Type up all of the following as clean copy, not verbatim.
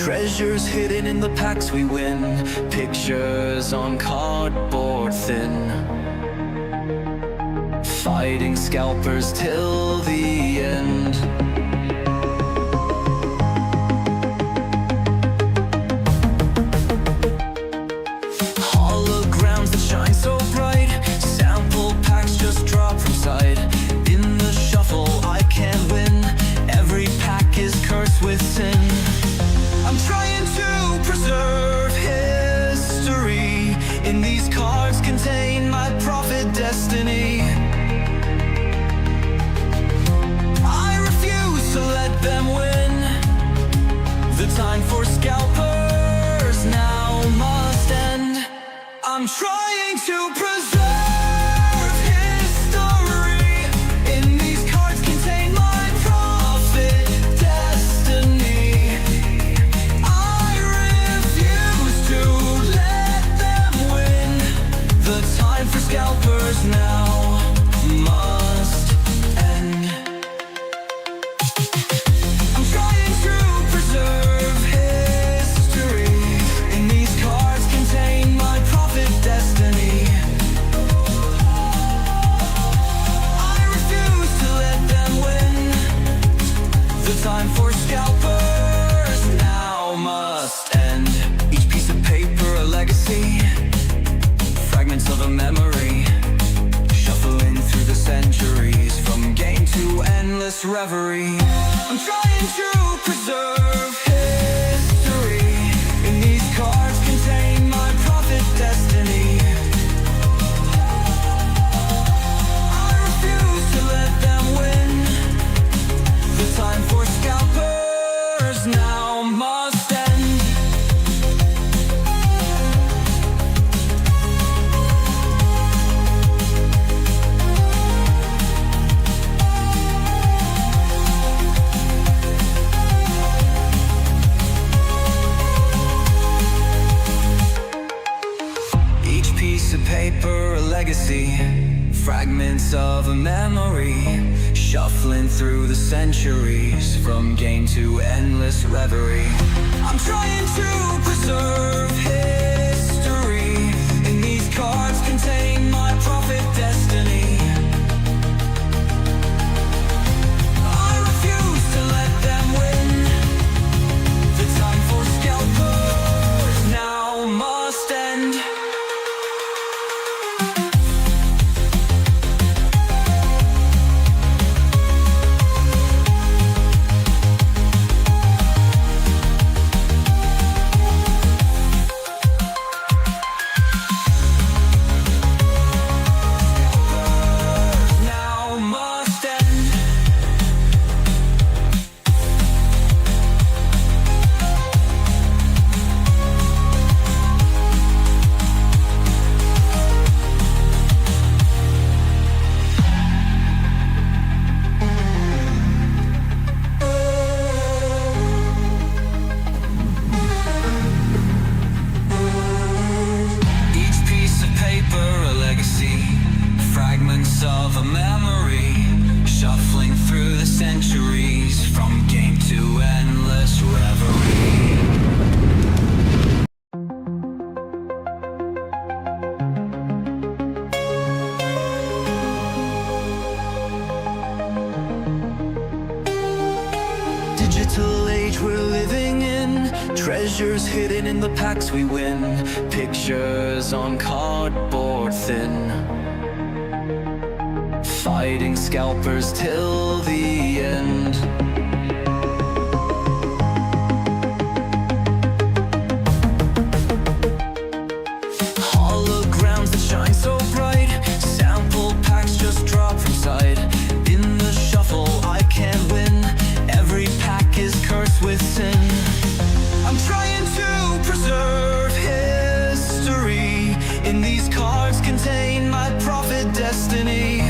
Treasures hidden in the packs we win, pictures on cardboard thin, fighting scalpers till the end. Holograms that shine so bright, sample packs just drop from sight. In the shuffle I can't win, every pack is cursed with sin. I'm trying to preserve history, in these cards contain my prophet destiny. I refuse to let them win, the time for scalpers now must end. I'm trying to preserve history, in these cards contain my prophet destiny. I refuse to let them win, the time for scalpers now must end. I'm trying to preserve history, in these cards contain my prophet destiny. I refuse to let them win, the time for scalpers now must end. Each piece of paper a legacy, fragments of a memory, shuffling through the centuries from game to endless reverie. I'm trying to preserve history, in these cards contain my prophet destiny. I refuse to let them win, the time for scalpers now must end. Each piece of paper a legacy, fragments of a memory, shuffling through the centuries from game to endless reverie. I'm trying to preserve history, in these cards contain my prophet destiny. I refuse to let them win, the time for scalpers now must end. Now must end. Each piece of paper a legacy, fragments of a memory, shuffling through the centuries from game to endless reverie. Digital age we're living in, treasures hidden in the packs we win, pictures on cardboard thin, fighting scalpers till the end. Holograms that shine so bright, sample packs just drop from sight. In the shuffle I can't win, every pack is cursed with sin. I'm trying to preserve history, in these cards contain my prophet destiny.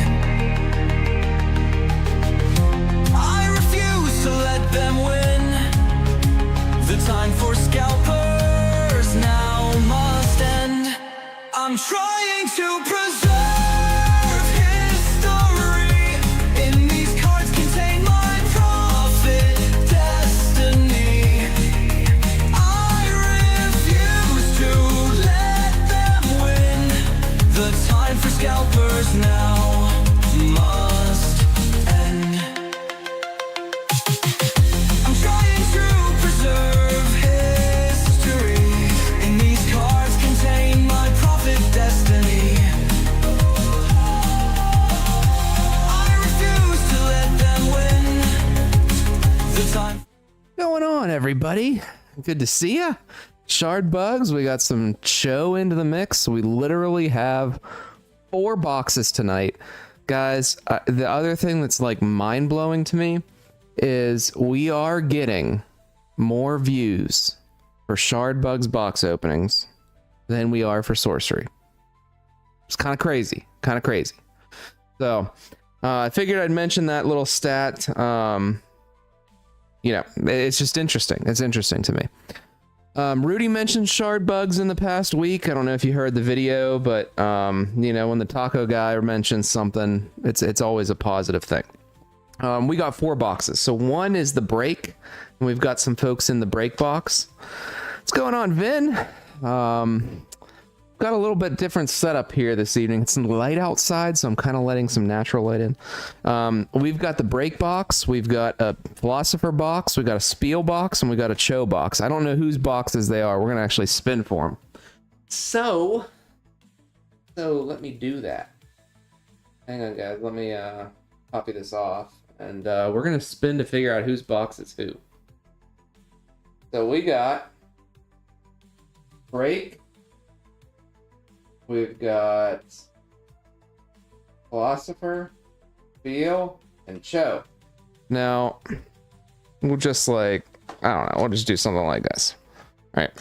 on, everybody? Good to see ya. Shard bugs, we got some Cho into the mix. We literally have 4 boxes tonight. Guys, the other thing that's like mind-blowing to me is we are getting more views for Shard bugs box openings than we are for sorcery. It's kind of crazy. So, I figured I'd mention that little stat. You know, it's just interesting. It's interesting to me. Rudy mentioned shard bugs in the past week. I don't know if you heard the video, but you know, when the taco guy mentions something, it's always a positive thing. We got 4 boxes. So one is the break, and we've got some folks in the break box. What's going on, Vin? Got a little bit different setup here this evening. It's light outside, so I'm kind of letting some natural light in. We've got the break box, we've got a philosopher box, we've got a spiel box, and we got a Cho box. I don't know whose boxes they are. We're gonna actually spin for them. So let me do that. Hang on, guys. Let me copy this off, and we're gonna spin to figure out whose box is who. So we got break. We've got Philosopher, Spiel, and Cho. Now, we'll just like, I don't know, we'll just do something like this. All right.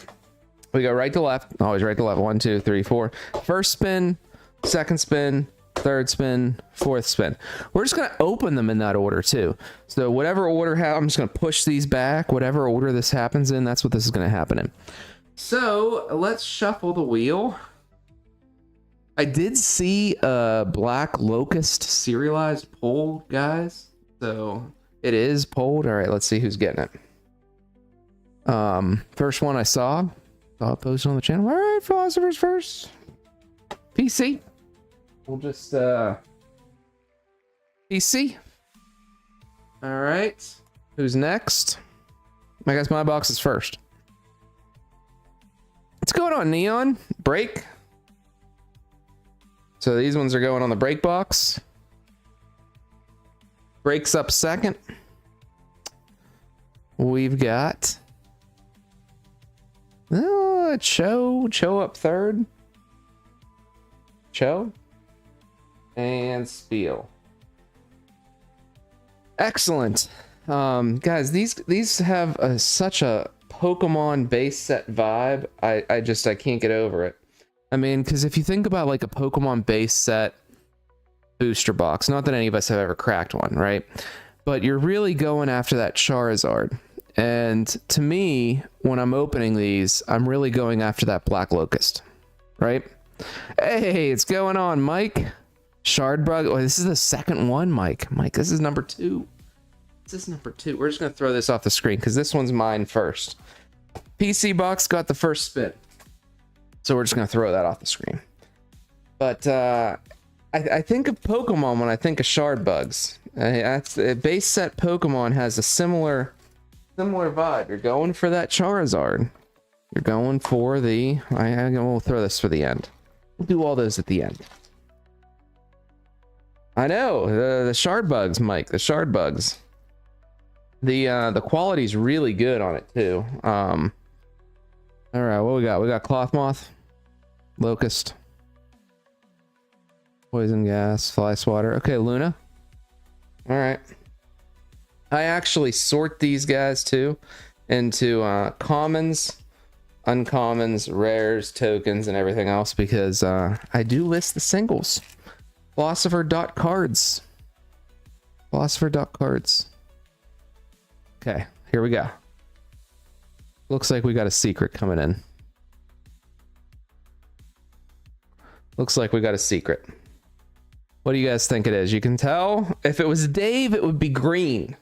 We go right to left, always right to left. 1, 2, 3, 4. First spin, second spin, third spin, fourth spin. We're just going to open them in that order too. So whatever order, I'm just going to push these back. Whatever order this happens in, that's what this is going to happen in. So let's shuffle the wheel. I did see a Black Locust serialized poll, guys. So it is polled. All right, let's see who's getting it. First one I saw it posted on the channel. All right, Philosophers first. PC. We'll just PC. All right. Who's next? I guess my box is first. What's going on, Neon? Break. So these ones are going on the break box. Breaks up second. We've got Cho up third. Cho and Spiel. Excellent. Guys, these have such a Pokemon base set vibe. I can't get over it. I mean, because if you think about like a Pokemon base set booster box, not that any of us have ever cracked one, right? But you're really going after that Charizard. And to me, when I'm opening these, I'm really going after that Black Locust, right? Hey, it's going on, Mike. Shardbug. Oh, this is the second one, Mike. Mike, this is number 2. This is number 2. We're just going to throw this off the screen because this one's mine first. PC box got the first spin. So we're just going to throw that off the screen. But I think of Pokemon when I think of shard bugs. Base set Pokemon has a similar vibe. You're going for that Charizard. You're going for the... we'll throw this for the end. We'll do all those at the end. I know, the shard bugs, Mike. The shard bugs. The quality's really good on it too. All right, what we got? We got Cloth Moth, Locust, Poison Gas, Fly Swatter. Okay, Luna. All right. I actually sort these guys too into commons, uncommons, rares, tokens, and everything else because I do list the singles. Philosopher.cards. Philosopher.cards. Okay, here we go. Looks like we got a secret coming in. Looks like we got a secret. What do you guys think it is? You can tell. If it was Dave, it would be green.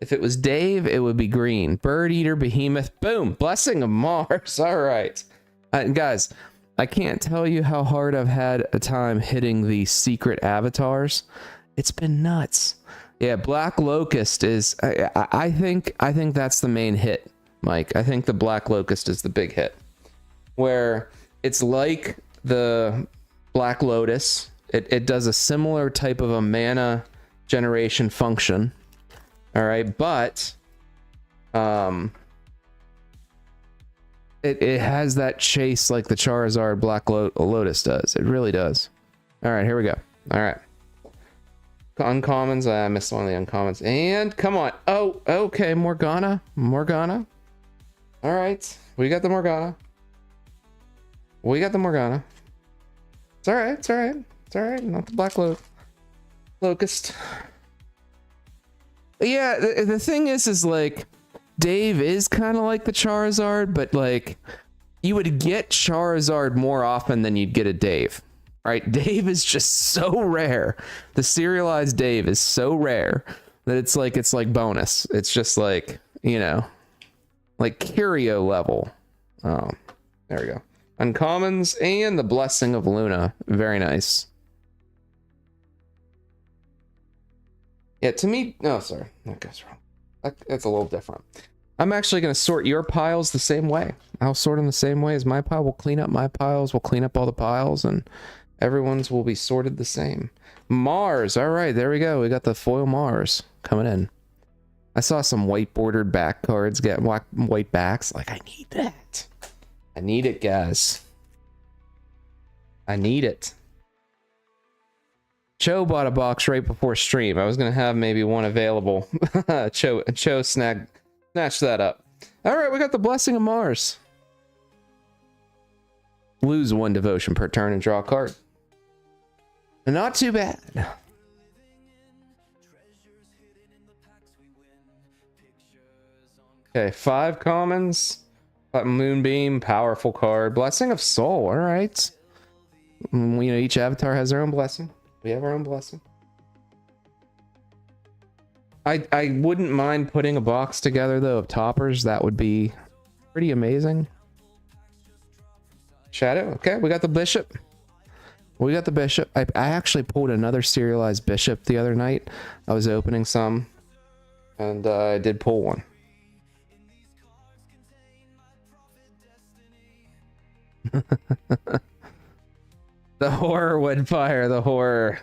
If it was Dave, it would be green. Bird Eater, Behemoth. Boom. Blessing of Mars. All right. Guys, I can't tell you how hard I've had a time hitting the secret avatars. It's been nuts. Yeah, Black Locust is... I think that's the main hit, Mike. I think the Black Locust is the big hit. Where it's like the Black Lotus. It does a similar type of a mana generation function. All right, but It has that chase like the Charizard Black Lotus does. It really does. All right, here we go. All right. Uncommons. I missed one of the uncommons. And come on. Oh, okay. Morgana. Morgana. All right. We got the Morgana. We got the Morgana. It's all right. It's all right. It's all right. Not the Black Locust. Yeah, the thing is like, Dave is kind of like the Charizard, but like, you would get Charizard more often than you'd get a Dave. Right? Dave is just so rare. The serialized Dave is so rare that it's like bonus. It's just like, you know, like Curio level. Oh, there we go. Uncommons and the Blessing of Luna. Very nice. Yeah, to me, no, sorry, that goes wrong. That's a little different. I'm actually going to sort your piles the same way. I'll sort them the same way as my pile. We'll clean up my piles. We'll clean up all the piles, and everyone's will be sorted the same. Mars. All right, there we go. We got the foil Mars coming in. I saw some white bordered back cards get white backs. Like, I need that. I need it, guys. I need it. Cho bought a box right before stream. I was going to have maybe one available. Cho snatched that up. All right, we got the Blessing of Mars. Lose 1 devotion per turn and draw a card. Not too bad. Okay, 5 commons. Got Moonbeam, powerful card. Blessing of Soul, all right. You know, each avatar has their own blessing. We have our own blessing. I wouldn't mind putting a box together, though, of toppers. That would be pretty amazing. Shadow, okay, we got the Bishop. We got the Bishop. I actually pulled another serialized Bishop the other night. I was opening some, and I did pull one. The horror would fire, the horror.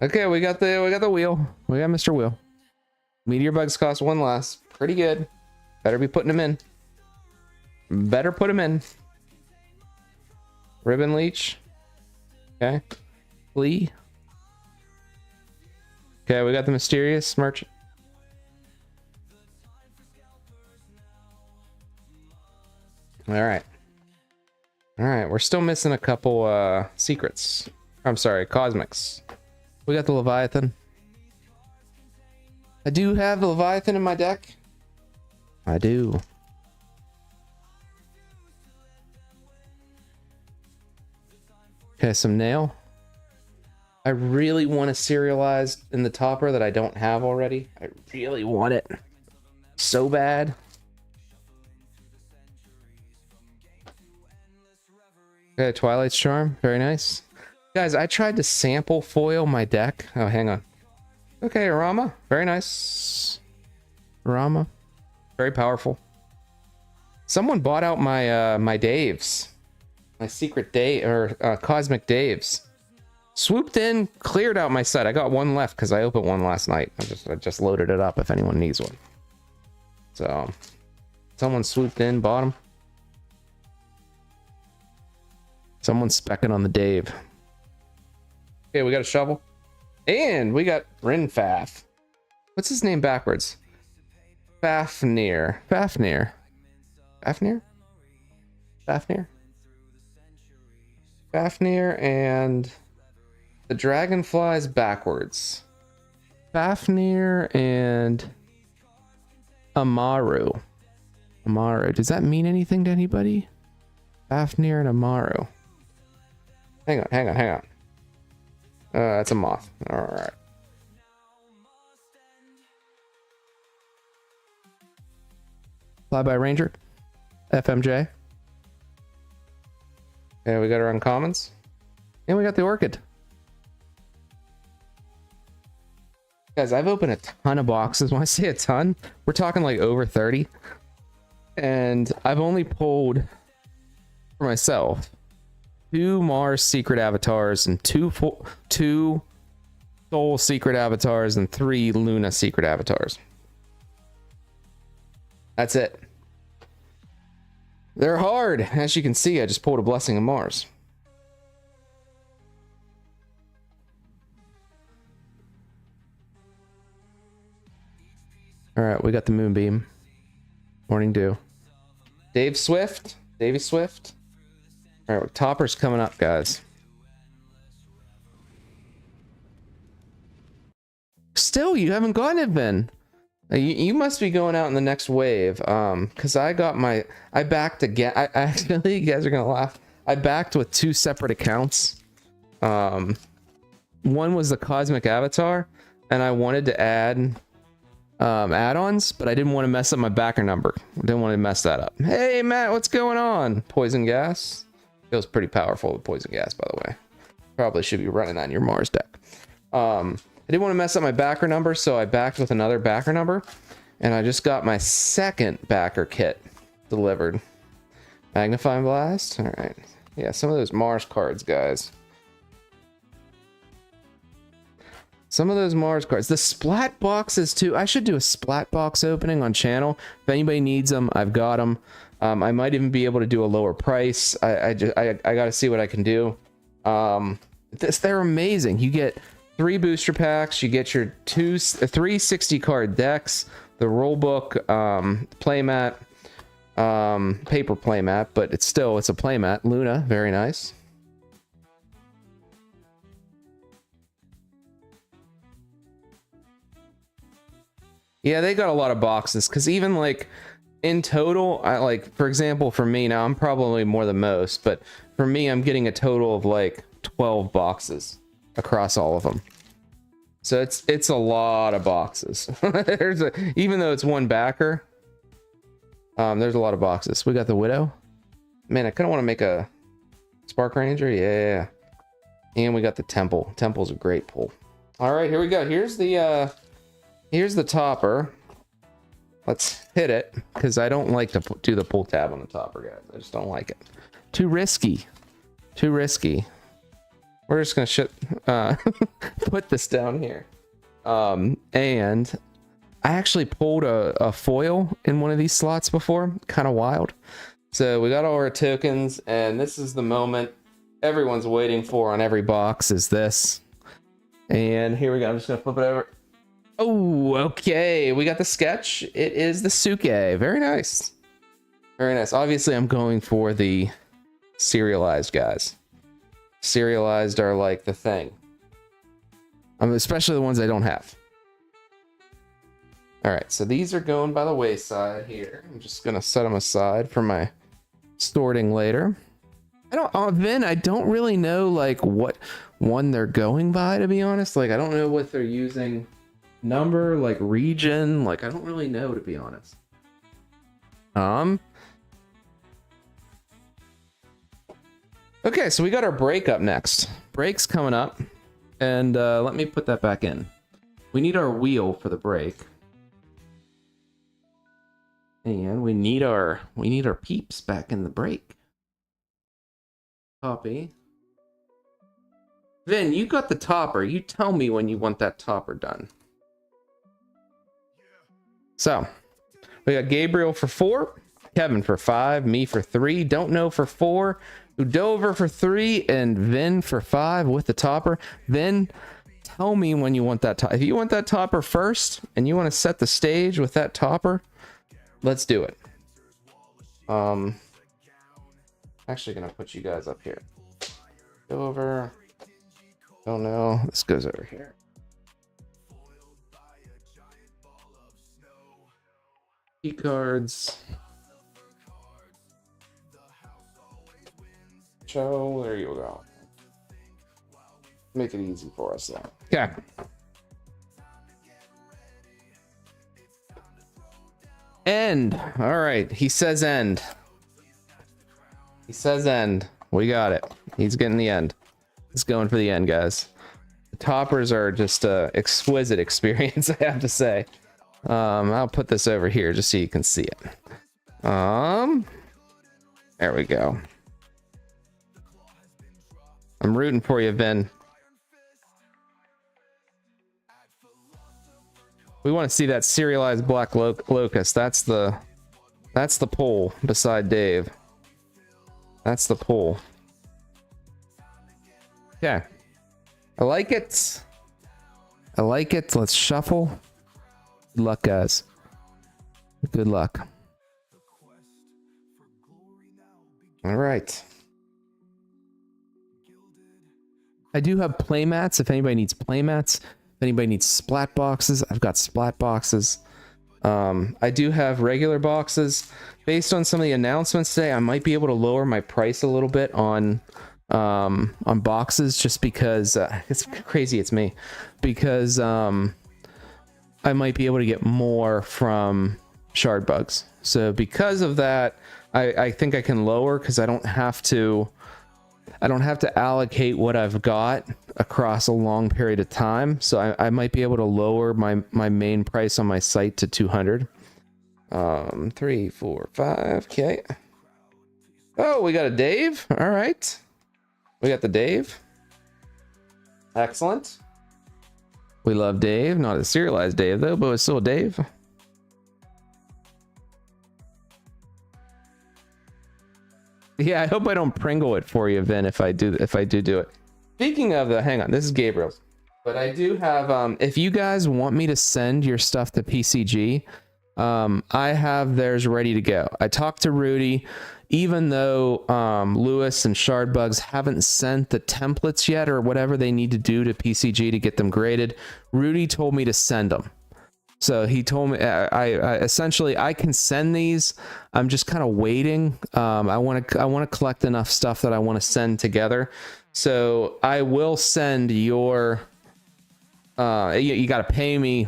Okay, we got the wheel. We got Mr. Wheel. Meteor bugs cost 1 less. Pretty good. Better be putting them in. Better put them in. Ribbon Leech. Okay. Flea. Okay, we got the Mysterious Merchant. Alright. Alright, we're still missing a couple secrets. I'm sorry, cosmics. We got the Leviathan. I do have the Leviathan in my deck. I do. Okay, some Nail. I really want a serialized in the topper that I don't have already. I really want it so bad. Okay, Twilight's Charm. Very nice. Guys, I tried to sample foil my deck. Oh, hang on. Okay, Arama. Very nice. Arama. Very powerful. Someone bought out my my Daves. My secret Dave, or Cosmic Daves. Swooped in, cleared out my set. I got 1 left because I opened 1 last night. I just loaded it up if anyone needs one. So, someone swooped in, bought them. Someone's specking on the Dave. Okay, we got a shovel. And we got Rinfaf. What's his name backwards? Fafnir. Fafnir. Fafnir? Fafnir? Fafnir and the Dragonflies backwards. Fafnir and Amaru. Amaru. Does that mean anything to anybody? Fafnir and Amaru. Hang on. That's a moth. Alright. Flyby Ranger. FMJ. Okay, we got our uncommons. And we got the Orchid. Guys, I've opened a ton of boxes. When I say a ton, we're talking like over 30. And I've only pulled for myself 2 Mars secret avatars and 2 Soul secret avatars and 3 Luna secret avatars. That's it. They're hard. As you can see, I just pulled a Blessing of Mars. All right, we got the Moonbeam. Morning Dew. Davy Swift. All right, Topper's coming up, guys. Still, you haven't gotten it, Ben. You must be going out in the next wave. Because I backed again. I actually, you guys are gonna laugh. I backed with 2 separate accounts. One was the Cosmic Avatar, and I wanted to add add-ons, but I didn't want to mess up my backer number. I didn't want to mess that up. Hey Matt, what's going on? Poison gas feels pretty powerful with poison gas, by the way. Probably should be running that in your Mars deck. I didn't want to mess up my backer number, so I backed with another backer number, and I just got my second backer kit delivered. Magnifying Blast. All right, yeah, some of those Mars cards, guys. Some of those Mars cards. The splat boxes too. I should do a splat box opening on channel. If anybody needs them, I've got them. I might even be able to do a lower price. I got to see what I can do. They're amazing. You get 3 booster packs. You get your 3 60 card decks, the rule book, playmat, paper playmat, but it's a playmat. Luna, very nice. Yeah, they got a lot of boxes, because even like in total, for example, for me now, I'm probably more than most, but for me, I'm getting a total of like 12 boxes across all of them. So it's a lot of boxes. Even though it's one backer, there's a lot of boxes. We got the Widow. Man, I kind of want to make a Spark Ranger. Yeah. And we got the Temple. Temple's a great pull. All right, here we go. Here's the topper. Let's hit it, because I don't like to do the pull tab on the topper, guys. I just don't like it. Too risky. We're just gonna put this down here. And I actually pulled a foil in one of these slots before. Kind of wild. So we got all our tokens, and this is the moment everyone's waiting for on every box, is this. And here we go. I'm just gonna flip it over. Oh, okay. We got the sketch. It is the Suke. Very nice. Very nice. Obviously, I'm going for the serialized guys. Serialized are like the thing. Especially the ones I don't have. All right, so these are going by the wayside here. I'm just gonna set them aside for my sorting later. Vin, I don't really know like what one they're going by, to be honest. Like, I don't know what they're using. Number, like region, like I don't really know, to be honest. Okay, so we got our break up next. Break's coming up, and let me put that back in. We need our wheel for the break, and we need our peeps back in the break. Copy. Vin, you got the topper. You tell me when you want that topper done. So, we got Gabriel for 4, Kevin for 5, me for 3, Don't Know for 4, Udover for 3, and Vin for 5 with the topper. Vin, tell me when you want that topper. If you want that topper first, and you want to set the stage with that topper, let's do it. Actually gonna put you guys up here. Go over. Don't know. This goes over here. Key cards. Show. There you go. Make it easy for us though. Okay. End. All right. He says end. He says end. We got it. He's getting the end. He's going for the end, guys. The toppers are just an exquisite experience, I have to say. I'll put this over here just so you can see it. There we go. I'm rooting for you, Vin. We want to see that serialized black locust. That's the poll beside Dave. That's the poll. Okay. I like it. I like it. Let's shuffle. Good luck, guys. Good luck. All right. I do have playmats if anybody needs playmats. If anybody needs splat boxes, I've got splat boxes. I do have regular boxes. Based on some of the announcements today, I might be able to lower my price a little bit on boxes, just because it's crazy. It's me, because I might be able to get more from shard bugs. So because of that, I think I can lower, because I don't have to allocate what I've got across a long period of time. So I might be able to lower my main price on my site to 200. 3, 4, 5. Okay. Oh, we got a Dave. All right. We got the Dave. Excellent. We love Dave. Not a serialized Dave though, but it's still Dave. Yeah, I hope I don't Pringle it for you, Vin, if I do it. Speaking of the, hang on, this is Gabriel's. But I do have, if you guys want me to send your stuff to PCG, I have theirs ready to go. I talked to Rudy, even though Lewis and Shardbugs haven't sent the templates yet or whatever they need to do to PCG to get them graded. Rudy told me to send them. So he told me I essentially I can send these. I'm just kind of waiting. I want to collect enough stuff that I want to send together. So I will send your you got to pay me,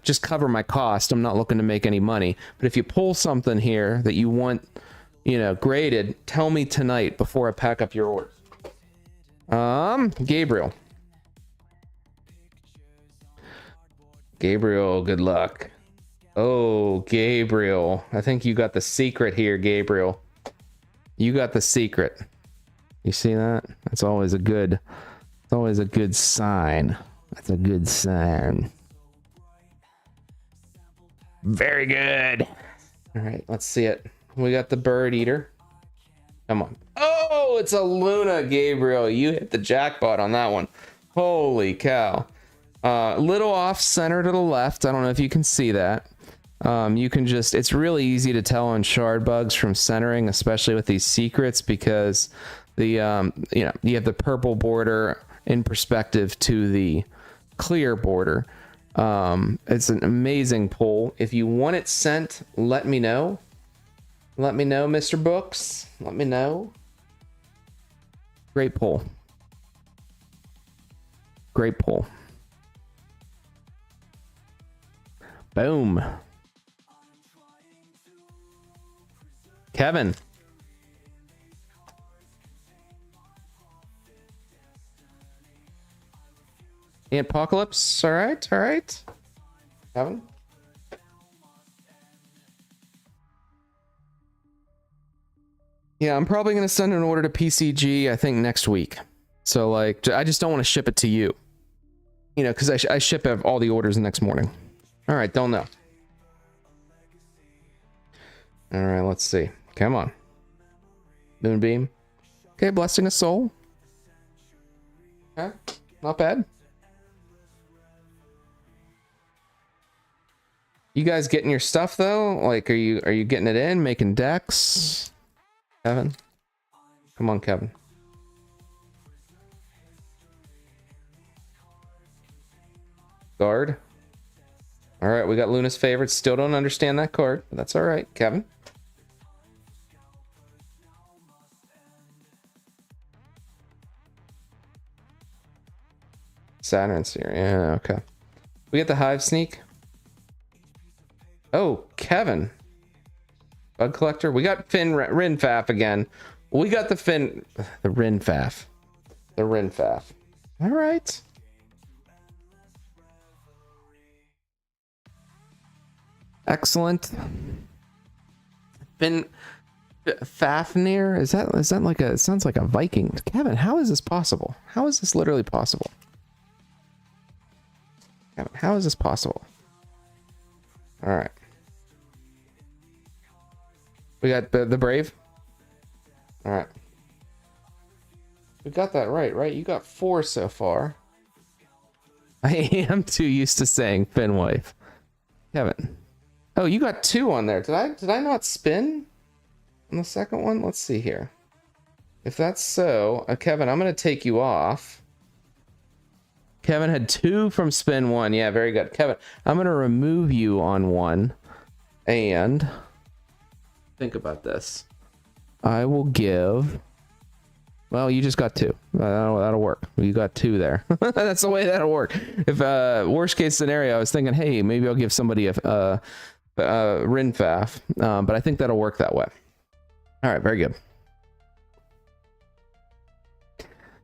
just cover my cost. I'm not looking to make any money. But if you pull something here that you want, graded, tell me tonight before I pack up your orders. Gabriel. Gabriel, good luck. Oh, Gabriel. I think you got the secret here, Gabriel. You got the secret. You see that? That's always a good sign. That's a good sign. Very good. All right, let's see it. We got the bird eater. Come on. Oh, it's a Luna, Gabriel. You hit the jackpot on that one. Holy cow. Little off center to the left. I don't know if you can see that. You can just, it's really easy to tell on shard bugs from centering, especially with these secrets, because the, you have the purple border in perspective to the clear border. It's an amazing pull. If you want it sent, let me know. Let me know, Mr. Books. Let me know. Great pull. Great pull. Boom. Kevin. Apocalypse. All right. All right. Kevin. Yeah, I'm probably going to send an order to PCG, I think, next week. So, like, I just don't want to ship it to you. Because I ship all the orders the next morning. All right, don't know. All right, let's see. Come on. Moonbeam. Okay, Blessing of Soul. Okay, not bad. You guys getting your stuff though? Like, are you getting it in, making decks? Kevin, come on, Kevin. Guard. All right, we got Luna's favorites. Still don't understand that card, but that's all right, Kevin. Saturn's here. Yeah, okay. We get the Hive Sneak. Oh, Kevin. Bug Collector. We got Rinfaff again. We got the Rinfaff. The Rinfaff. All right. Excellent. Fafnir. Is that like a, it sounds like a Viking. Kevin, how is this possible? How is this literally possible? How is this possible? All right. We got the Brave. All right. We got that right? You got 4 so far. I am too used to saying Finwife. Kevin. Oh, you got 2 on there. Did I not spin on the second one? Let's see here. If that's so, Kevin, I'm going to take you off. Kevin had 2 from spin 1. Yeah, very good. Kevin, I'm going to remove you on 1. And think about this. I will give... Well, you just got 2. That'll work. You got 2 there. That's the way that'll work. If worst case scenario, I was thinking, hey, maybe I'll give somebody a Rinfaf, but I think that'll work that way. All right, very good.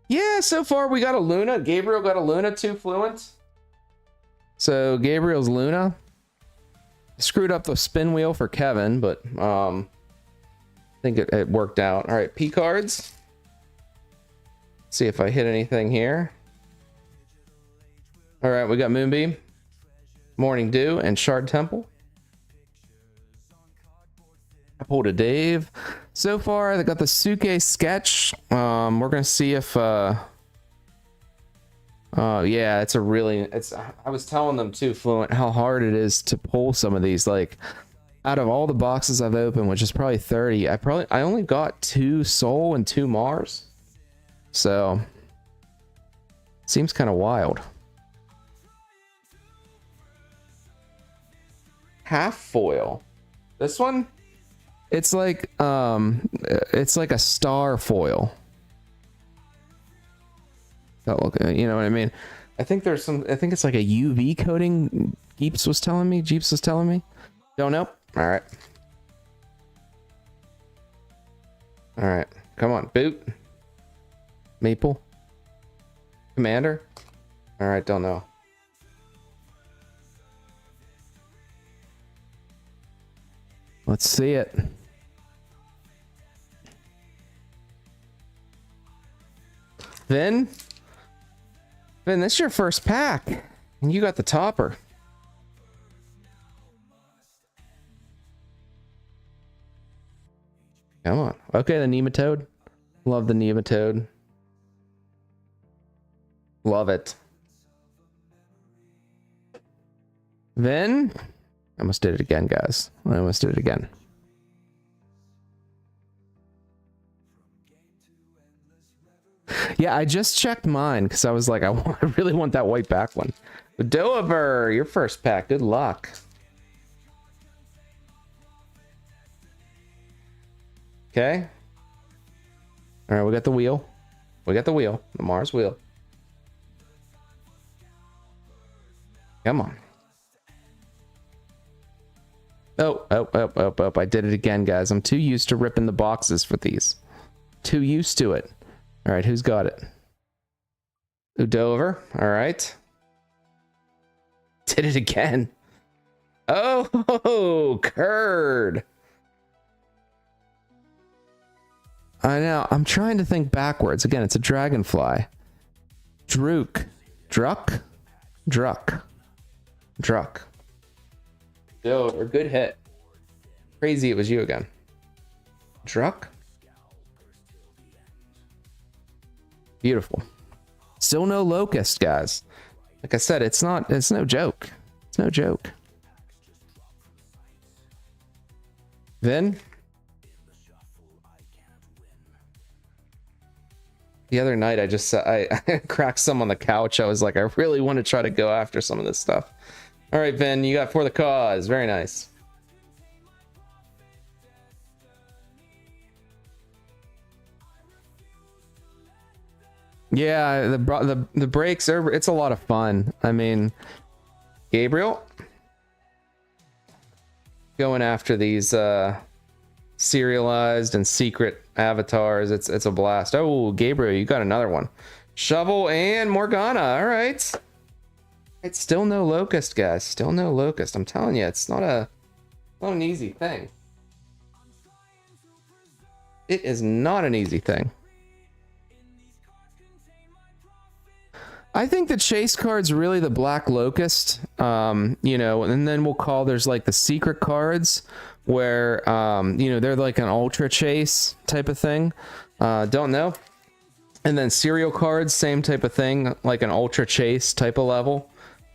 Yeah, so far we got a Luna. Gabriel got a Luna, 2 Fluent. So Gabriel's Luna. Screwed up the spin wheel for Kevin, but I think it worked out. All right, P cards. See if I hit anything here. All right, we got Moonbeam, Morning Dew, and Shard Temple. I pulled a Dave. So far, they got the Suke sketch. We're gonna see if yeah, it's a really, I was telling them too, Fluent, how hard it is to pull some of these. Like, out of all the boxes I've opened, which is probably 30, I only got 2 Soul and 2 Mars. So seems kind of wild. Half foil. This one, it's like a star foil. You know what I mean? I think there's some, I think it's like a UV coating. Jeeps was telling me. Don't know. All right. All right. Come on, boot. Maple. Commander. All right. Don't know. Let's see it. Vin, this is your first pack, and you got the topper. Come on. Okay, the Nematode. Love the Nematode. Love it. Vin, I almost did it again, guys. I almost did it again. Yeah, I just checked mine because I was like, I really want that white back one. Dover, your first pack. Good luck. Okay. All right, we got the wheel. The Mars wheel. Come on. Oh, I did it again, guys. I'm too used to ripping the boxes for these. Too used to it. All right, who's got it? Udover. All right. Did it again. Oh, Curd. I know. I'm trying to think backwards. Again, it's a dragonfly. Druck. Dover, good hit. Crazy it was you again. Druck. Beautiful. Still no locust, guys. Like I said, it's no joke. It's no joke. Then the other night I cracked some on the couch. I was like, I really want to try to go after some of this stuff. All right, Vin, you got For the Cause. Very nice. Yeah, the breaks are, it's a lot of fun. I mean, Gabriel going after these serialized and secret avatars, it's a blast. Oh, Gabriel, you got another one. Shovel and Morgana. All right. It's still no locust, guys. Still no locust. I'm telling you, it's not an easy thing. It is not an easy thing. I think the chase card's really the Black Locust, you know, and then we'll call there's like the secret cards where, you know, they're like an ultra chase type of thing. Don't know. And then serial cards, same type of thing, like an ultra chase type of level.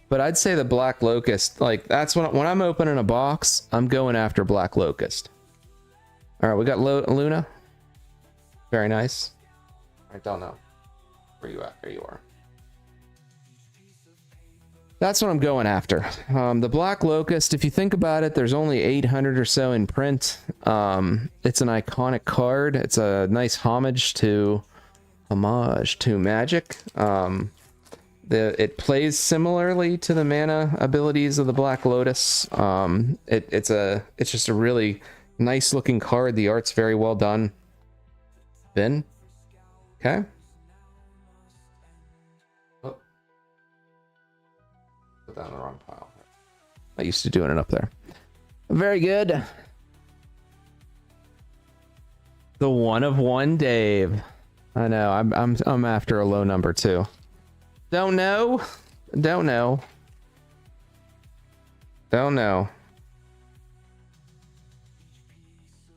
But I'd say the Black Locust, like that's when I'm opening a box, I'm going after Black Locust. All right, we got Luna. Very nice. I don't know where you at. There you are. That's what I'm going after. The Black Locust, if you think about it, there's only 800 or so in print. It's an iconic card. It's a nice homage to Magic. It plays similarly to the mana abilities of the Black Lotus. It's just a really nice looking card. The art's very well done. Vin. Okay. Oh. Put that in the wrong pile. I used to doing it up there. Very good. The one of one Dave. I know. I'm after a low number too. Don't know. Don't know. Don't know.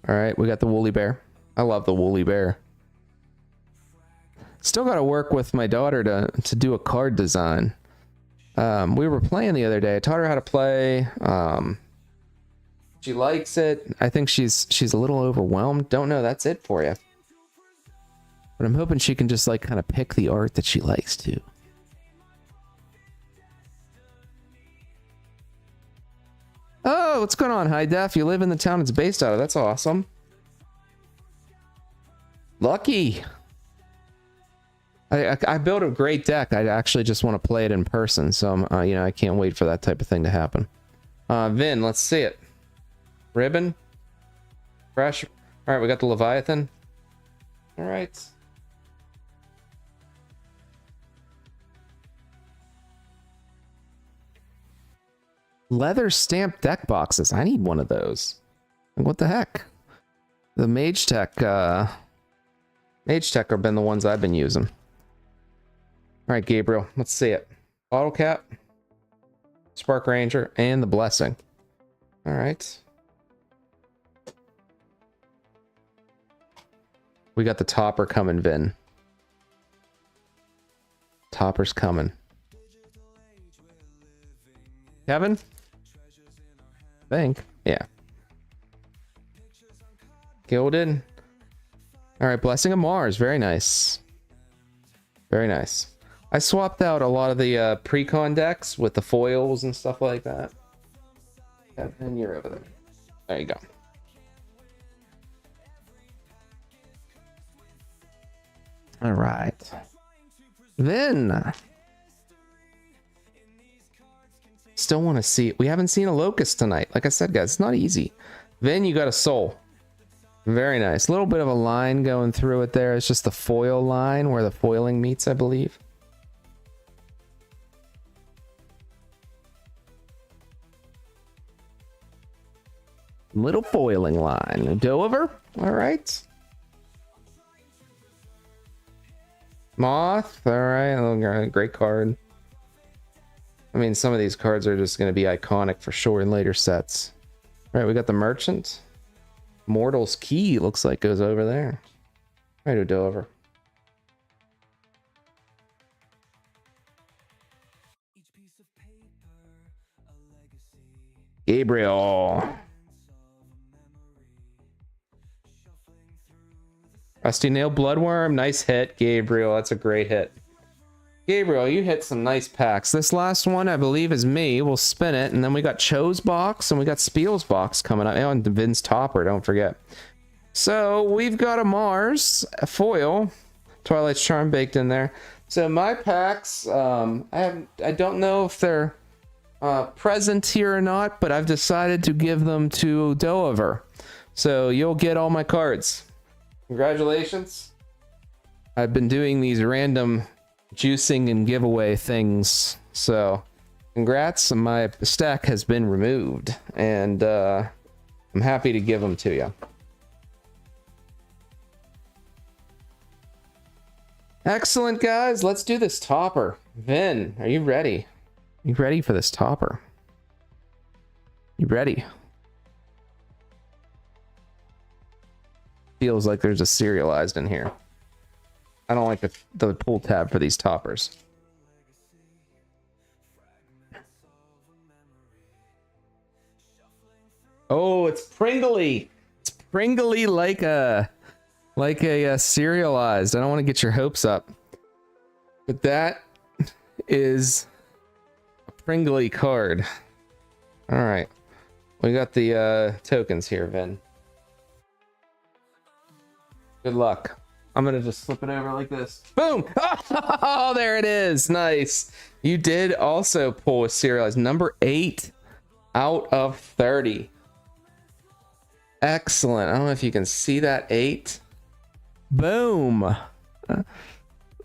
All right, we got the woolly bear. I love the woolly bear. Still got to work with my daughter to do a card design. We were playing the other day. I taught her how to play. She likes it. I think she's a little overwhelmed. Don't know. That's it for you. But I'm hoping she can just like kind of pick the art that she likes to. Oh, what's going on, High Def? You live in the town it's based out of. That's awesome. Lucky. I built a great deck. I actually just want to play it in person. So, you know, I can't wait for that type of thing to happen. Vin, let's see it. Ribbon. Fresh. All right, we got the Leviathan. All right. Leather stamped deck boxes. I need one of those. What the heck? The Mage Tech have been the ones I've been using. All right, Gabriel, let's see it. Bottle Cap, Spark Ranger, and the Blessing. All right. We got the Topper coming, Vin. Topper's coming. Kevin? I think. Yeah. Gilded. All right, Blessing of Mars. Very nice. Very nice. I swapped out a lot of the pre-con decks with the foils and stuff like that. And you're over there. There you go. All right. Then still want to see it. We haven't seen a Locust tonight. Like I said, guys, it's not easy. Then you got a Soul. Very nice. A little bit of a line going through it there. It's just the foil line where the foiling meets, I believe. Little foiling line. Dover. All right. Moth. All right. Great card. I mean, some of these cards are just going to be iconic for sure in later sets. All right, we got the Merchant. Mortal's Key looks like goes over there. Right, Dover. Gabriel. Rusty Nail Bloodworm. Nice hit, Gabriel. That's a great hit. Gabriel, you hit some nice packs. This last one, I believe, is me. We'll spin it. And then we got Cho's box and we got Spiel's box coming up. Oh, and Vin's Topper, don't forget. So we've got a Mars, a foil, Twilight's Charm baked in there. So my packs, I don't know if they're present here or not, but I've decided to give them to Dover. So you'll get all my cards. Congratulations. I've been doing these random juicing and giveaway things, so congrats. My stack has been removed and I'm happy to give them to you. Excellent, guys. Let's do this Topper. Vin, are you ready? You ready for this topper? You ready? Feels like there's a serialized in here. I don't like the pull tab for these toppers. Oh, it's Pringly. It's Pringly like a serialized. I don't want to get your hopes up, but that is a Pringly card. All right, we got the tokens here, Vin. Good luck. I'm gonna just flip it over like this. Boom! Oh, there it is. Nice. You did also pull a serialized number 8 out of 30. Excellent. I don't know if you can see that 8. Boom.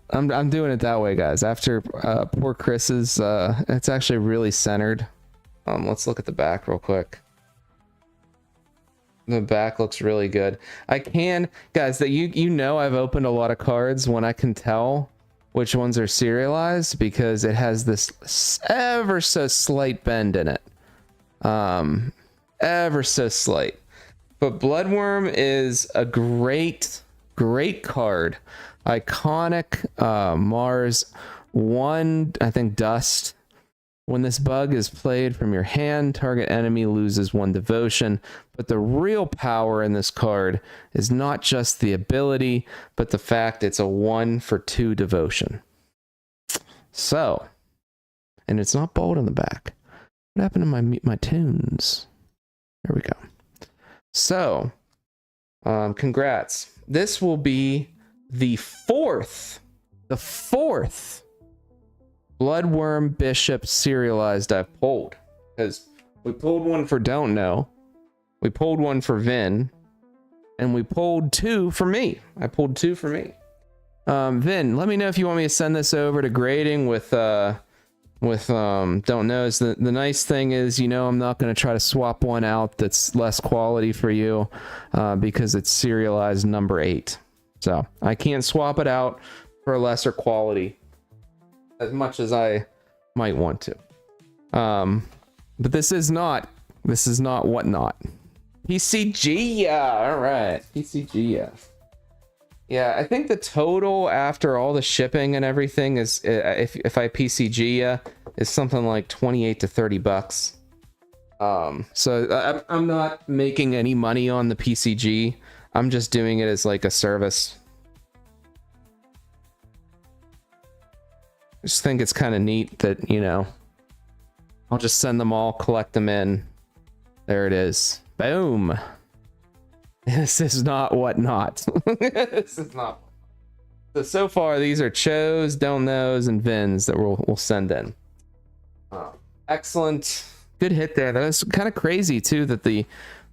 I'm doing it that way, guys. After poor Chris's, it's actually really centered. Let's look at the back real quick. The back looks really good. I can, guys, that you know I've opened a lot of cards when I can tell which ones are serialized because it has this ever so slight bend in it. Ever so slight. But Bloodworm is a great card. Iconic Mars 1, I think dust. When this bug is played from your hand, target enemy loses 1 devotion. But the real power in this card is not just the ability, but the fact it's a 1 for 2 devotion. So, and it's not bold in the back. What happened to my tunes? There we go. So, congrats. This will be the fourth Bloodworm Bishop serialized I've pulled. Because we pulled one for Don't Know, we pulled one for Vin, and we pulled 2 for me. I pulled 2 for me. Vin, let me know if you want me to send this over to grading with Don't Knows. The nice thing is, you know, I'm not going to try to swap one out that's less quality for you because it's serialized number 8. So I can't swap it out for a lesser quality as much as I might want to. But this is not Whatnot. PCG, yeah, all right. PCG, yeah. Yeah, I think the total after all the shipping and everything is, if I PCG is something like 28 to 30 bucks. So I'm not making any money on the PCG. I'm just doing it as like a service. I just think it's kind of neat that, you know, I'll just send them all, collect them in. There it is. Boom. This is not Whatnot. This is not. So far, these are Cho's, Don't Knows, and Vins that we'll send in. Excellent. Good hit there. That was kind of crazy, too, that we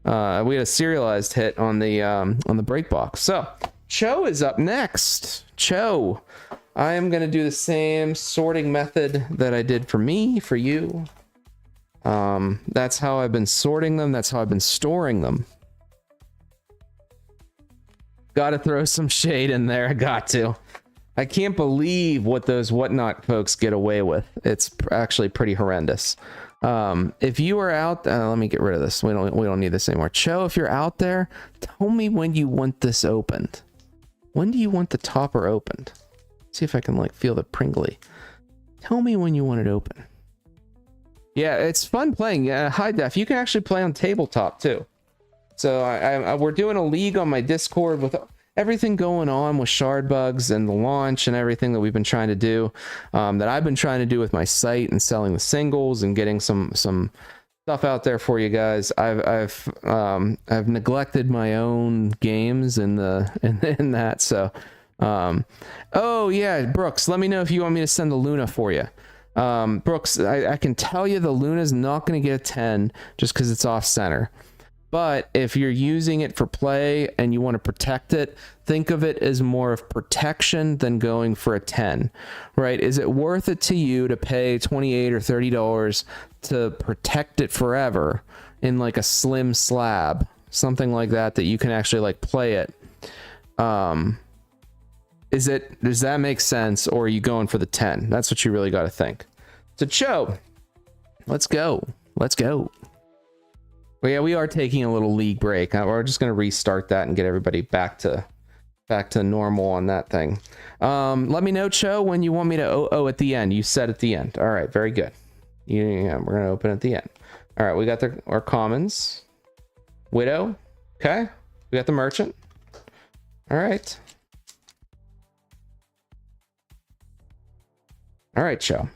had a serialized hit on the break box. So, Cho is up next. Cho. I am going to do the same sorting method that I did for me, for you. That's how I've been sorting them. That's how I've been storing them. Got to throw some shade in there. I got to. I can't believe what those Whatnot folks get away with. It's actually pretty horrendous. If you are out, let me get rid of this. We don't need this anymore. Cho, if you're out there, tell me when you want this opened. When do you want the topper opened? See if I can like feel the Pringly. Tell me when you want it open. Yeah, it's fun playing. High def. You can actually play on tabletop too. So we're doing a league on my Discord with everything going on with shard bugs and the launch and everything that we've been trying to do, that I've been trying to do with my site and selling the singles and getting some stuff out there for you guys. I've neglected my own games in that. So, oh yeah, Brooks, let me know if you want me to send the Luna for you. Brooks, I can tell you the Luna's not going to get a 10 just because it's off center. But if you're using it for play and you want to protect it, think of it as more of protection than going for a 10, right? Is it worth it to you to pay $28 or $30 to protect it forever in like a slim slab, something like that you can actually like play it? does that make sense, or are you going for the 10? That's what you really got to think. So Cho, let's go. Let's go. Well, yeah, we are taking a little league break. We're just going to restart that and get everybody back to normal on that thing. Let me know, Cho, when you want me to at the end. You said at the end. All right, very good. Yeah, we're going to open at the end. All right, we got our commons. Widow. Okay. We got the merchant. All right. All right, Cho.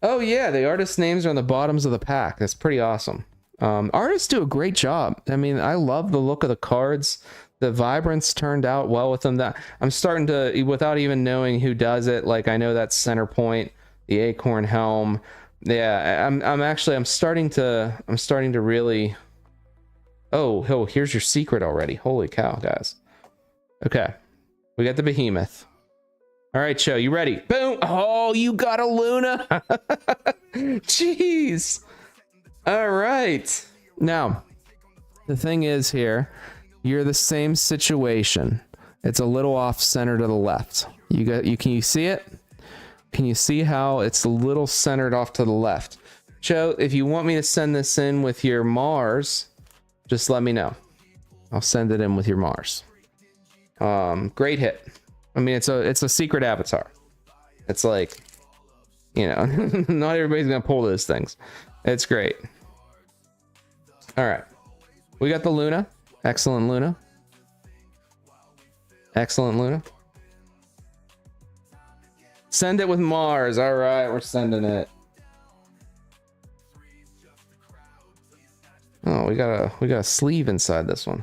Oh yeah, the artist names are on the bottoms of the pack. That's pretty awesome. Artists do a great job. I mean, I love the look of the cards. The vibrance turned out well with them. That I'm starting to, without even knowing who does it, like I know that center point, the acorn helm. Yeah, I'm starting to really. Oh, here's your secret already. Holy cow, guys. Okay, we got the behemoth. All right, Cho, you ready? Boom! Oh, you got a Luna. Jeez. All right. Now, the thing is here, you're the same situation. It's a little off center to the left. Can you see it? Can you see how it's a little centered off to the left? Cho, if you want me to send this in with your Mars, just let me know. I'll send it in with your Mars. Great hit. I mean, it's a secret avatar. It's like, you know, not everybody's gonna pull those things. It's great. All right, we got the Luna. Excellent Luna. Excellent Luna. Send it with Mars. All right, we're sending it. Oh, we got a sleeve inside this one.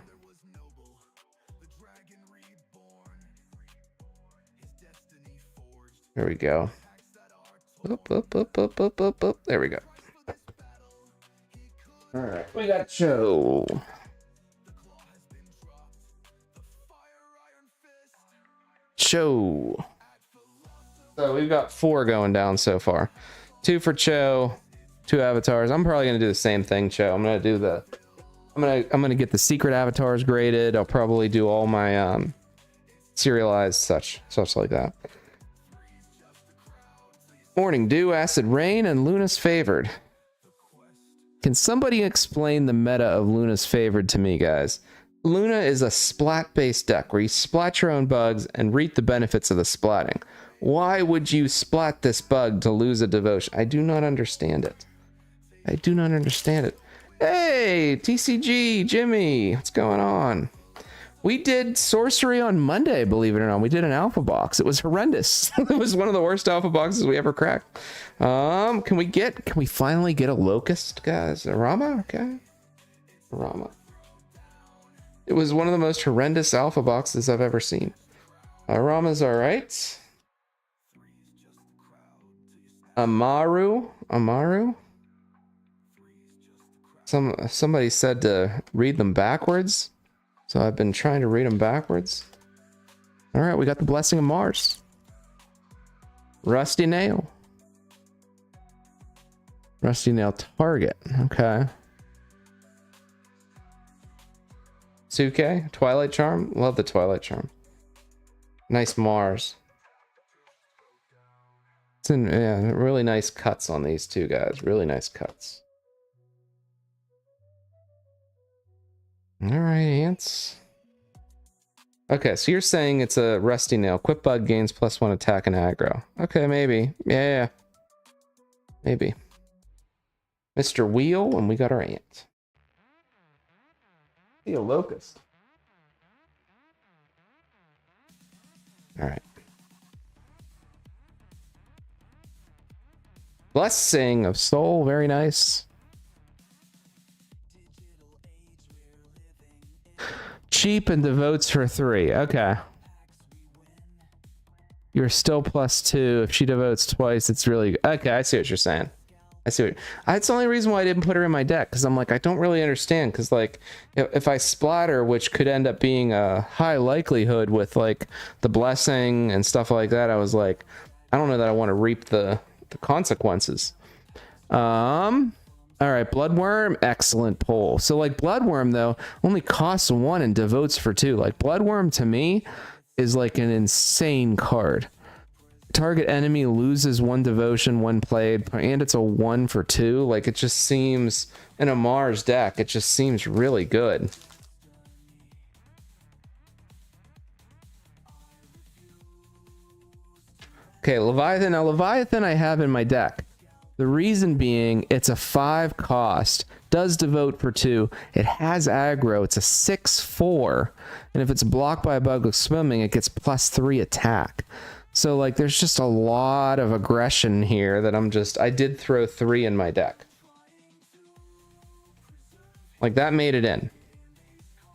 There we go. Up. There we go. All right, we got Cho. So we've got 4 going down so far. 2 for Cho, 2 avatars. I'm probably gonna do the same thing, Cho. I'm gonna get the secret avatars graded. I'll probably do all my serialized such like that. Morning Dew, Acid Rain, and Luna's Favored. Can somebody explain the meta of Luna's Favored to me, guys? Luna is a splat-based deck where you splat your own bugs and reap the benefits of the splatting. Why would you splat this bug to lose a devotion? I do not understand it. I do not understand it. Hey, TCG, Jimmy, what's going on? We did sorcery on Monday, believe it or not. We did an alpha box. It was horrendous. It was one of the worst alpha boxes we ever cracked. Can we finally get a locust, guys? A Rama? Okay. A Rama. It was one of the most horrendous alpha boxes I've ever seen. Rama's all right. Amaru. Somebody said to read them backwards. So I've been trying to read them backwards. All right, we got the Blessing of Mars. Rusty Nail. Rusty Nail Target. Okay. Suke. Twilight Charm. Love the Twilight Charm. Nice Mars. Yeah, really nice cuts on these two guys. Really nice cuts. All right, ants. Okay, so you're saying it's a Rusty Nail. Quip Bug gains +1 attack and aggro. Okay, maybe. Yeah. Maybe. Mr. Wheel, and we got our ant. See a locust. All right. Blessing of Soul, very nice. Cheap and devotes for 3. Okay. You're still +2. If she devotes twice, it's really good. Okay, I see what you're saying. That's the only reason why I didn't put her in my deck, because I'm like, I don't really understand, because like if I splatter, which could end up being a high likelihood with like the blessing and stuff like that, I was like, I don't know that I want to reap the consequences. All right, Bloodworm, excellent pull. So like Bloodworm though only costs 1 and devotes for 2. Like Bloodworm to me is like an insane card. Target enemy loses 1 devotion when played, and it's a 1 for 2. Like it just seems in a Mars deck, it just seems really good. Okay, Leviathan. Now Leviathan I have in my deck. The reason being, it's a 5 cost, does devote for 2, it has aggro, it's a 6/4, and if it's blocked by a bug with swimming, it gets +3 attack. So like there's just a lot of aggression here that I did throw 3 in my deck. Like that made it in.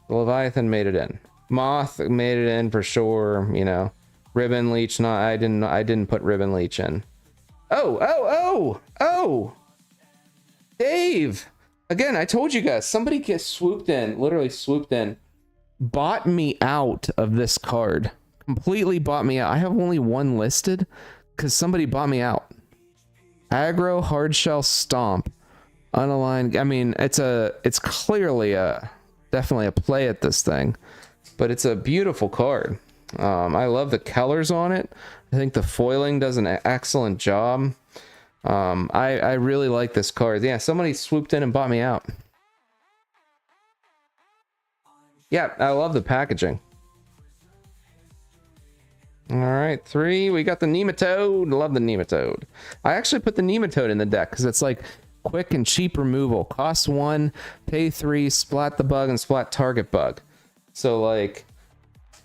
The Leviathan made it in. Moth made it in for sure, you know. Ribbon Leech, I didn't put Ribbon Leech in. Oh! Dave! Again, I told you guys, somebody gets swooped in, literally swooped in, bought me out of this card. Completely bought me out. I have only 1 listed because somebody bought me out. Aggro, Hardshell, Stomp, Unaligned. I mean, it's clearly definitely a play at this thing, but it's a beautiful card. I love the colors on it. I think the foiling does an excellent job. I really like this card. Yeah, somebody swooped in and bought me out. Yeah, I love the packaging. All right, 3. We got the Nematode. Love the Nematode. I actually put the Nematode in the deck because it's like quick and cheap removal. Cost 1, pay 3, splat the bug and splat target bug. So like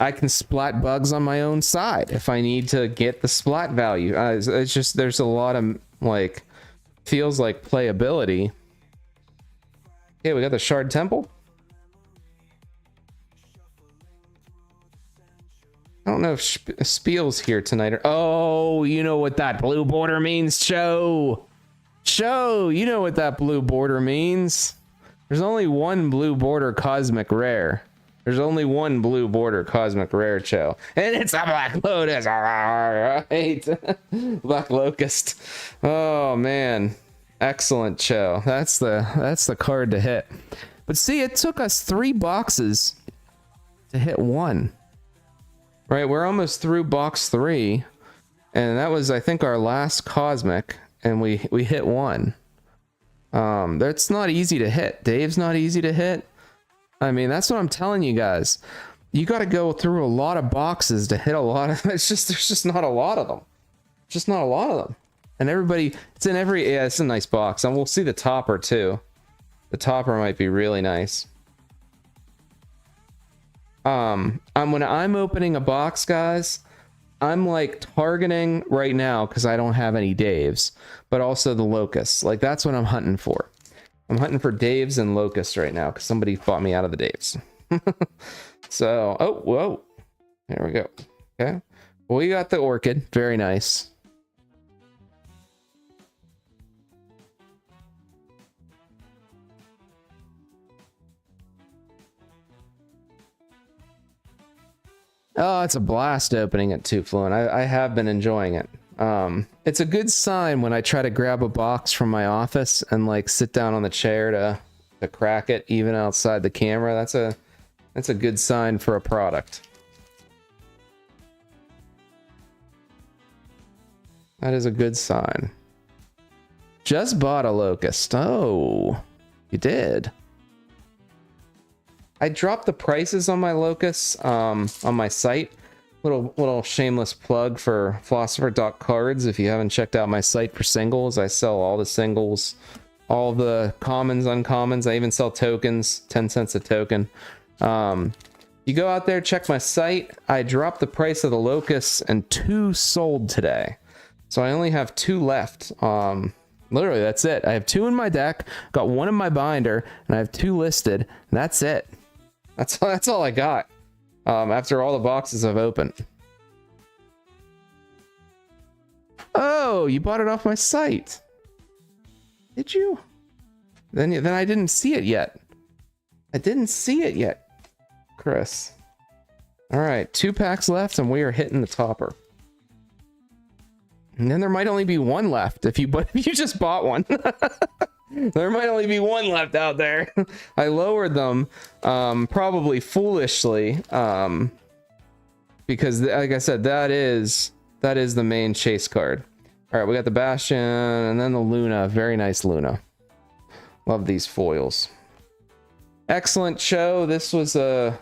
I can splat bugs on my own side if I need to get the splat value. It's just, there's a lot of like, feels like playability. Okay, we got the Shard Temple. I don't know if Spiel's here tonight. Oh, you know what that blue border means, Cho. You know what that blue border means. There's only 1 blue border cosmic rare. There's only 1 blue border cosmic rare, Cho. And it's a Black Lotus. Right? Black Locust. Oh, man. Excellent, Cho. That's the card to hit. But see, it took us 3 boxes to hit 1. Right, we're almost through box 3. And that was, I think, our last cosmic. And we hit 1. That's not easy to hit. Dave's not easy to hit. I mean, that's what I'm telling you guys. You got to go through a lot of boxes to hit a lot of. There's just not a lot of them. Just not a lot of them. And everybody, it's in every. Yeah, it's a nice box, and we'll see the topper too. The topper might be really nice. When I'm opening a box, guys, I'm like targeting right now because I don't have any Daves, but also the Locusts. Like that's what I'm hunting for. I'm hunting for Daves and Locusts right now because somebody bought me out of the Daves. So, oh, whoa. There we go. Okay. Well, we got the Orchid. Very nice. Oh, it's a blast opening it too, Fluent. I have been enjoying it. It's a good sign when I try to grab a box from my office and like sit down on the chair to crack it even outside the camera. That's a good sign for a product. That is a good sign. Just bought a Locust. Oh, you did. I dropped the prices on my Locusts on my site. Little shameless plug for Philosopher.cards. If you haven't checked out my site for singles, I sell all the singles, all the commons, uncommons. I even sell tokens, 10 cents a token. You go out there, check my site. I dropped the price of the Locusts and 2 sold today. So I only have 2 left. Literally, that's it. I have 2 in my deck, got 1 in my binder, and I have 2 listed. And that's it. That's all I got. After all the boxes I've opened. Oh, you bought it off my site. Did you? Then I didn't see it yet. I didn't see it yet, Chris. All right, 2 packs left, and we are hitting the topper. And then there might only be 1 left if you just bought one. There might only be one left out there. I lowered them, probably foolishly, because like I said, that is the main chase card. All right, we got the Bastion and then the Luna. Very nice Luna. Love these foils. Excellent show. This was a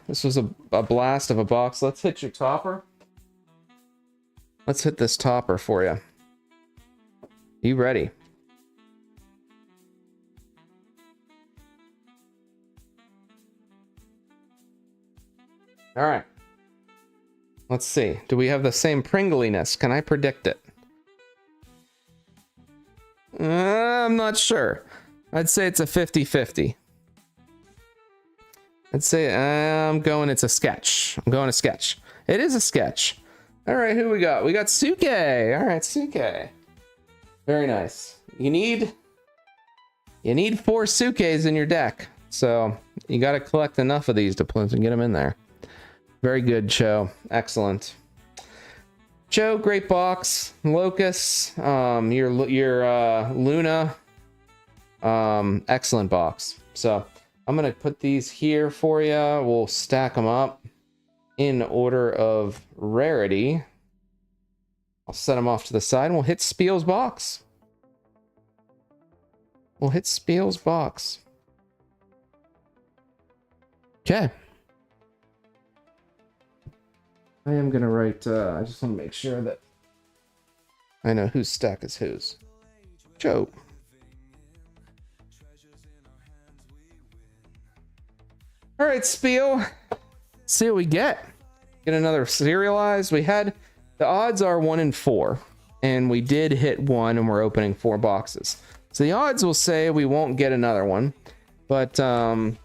blast of a box. Let's hit your topper. Let's hit this topper for you. You ready? All right. Let's see. Do we have the same pringliness? Can I predict it? I'm not sure. I'd say it's a 50-50. I'd say I'm going it's a sketch. I'm going a sketch. It is a sketch. All right, who we got? We got Suke. All right, Suke. Very nice. You need 4 Sukes in your deck. So you got to collect enough of these to get them in there. Very good, Cho. Excellent. Cho, great box. Locus, your Luna, excellent box. So I'm gonna put these here for you. We'll stack them up in order of rarity. I'll set them off to the side and we'll hit Spiel's box. We'll hit Spiel's box. Okay. I am gonna write, I just want to make sure that I know whose stack is whose. Joe. All right, Spiel. See what we get. Get another serialized. We had, the odds are 1 in 4, and we did hit 1, and we're opening 4 boxes. So the odds will say we won't get another one, but I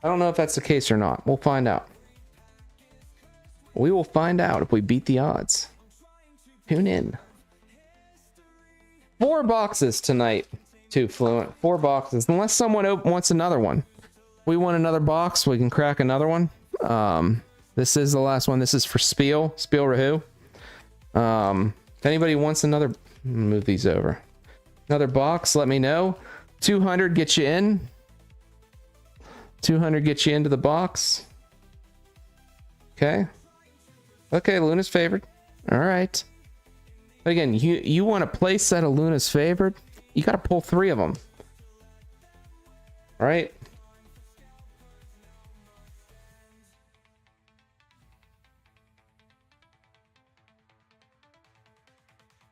don't know if that's the case or not. We'll find out. We will find out if we beat the odds. Tune in. 4 boxes tonight, too, Fluent. 4 boxes, unless someone wants another one. We want another box, we can crack another one. This is the last one. This is for Spiel Rahu. If anybody wants another, move these over. Another box, let me know. 200 gets you in. 200 gets you into the box. Okay. Okay, Luna's favored. All right. But again, you want a play set of Luna's favored? You got to pull 3 of them. All right.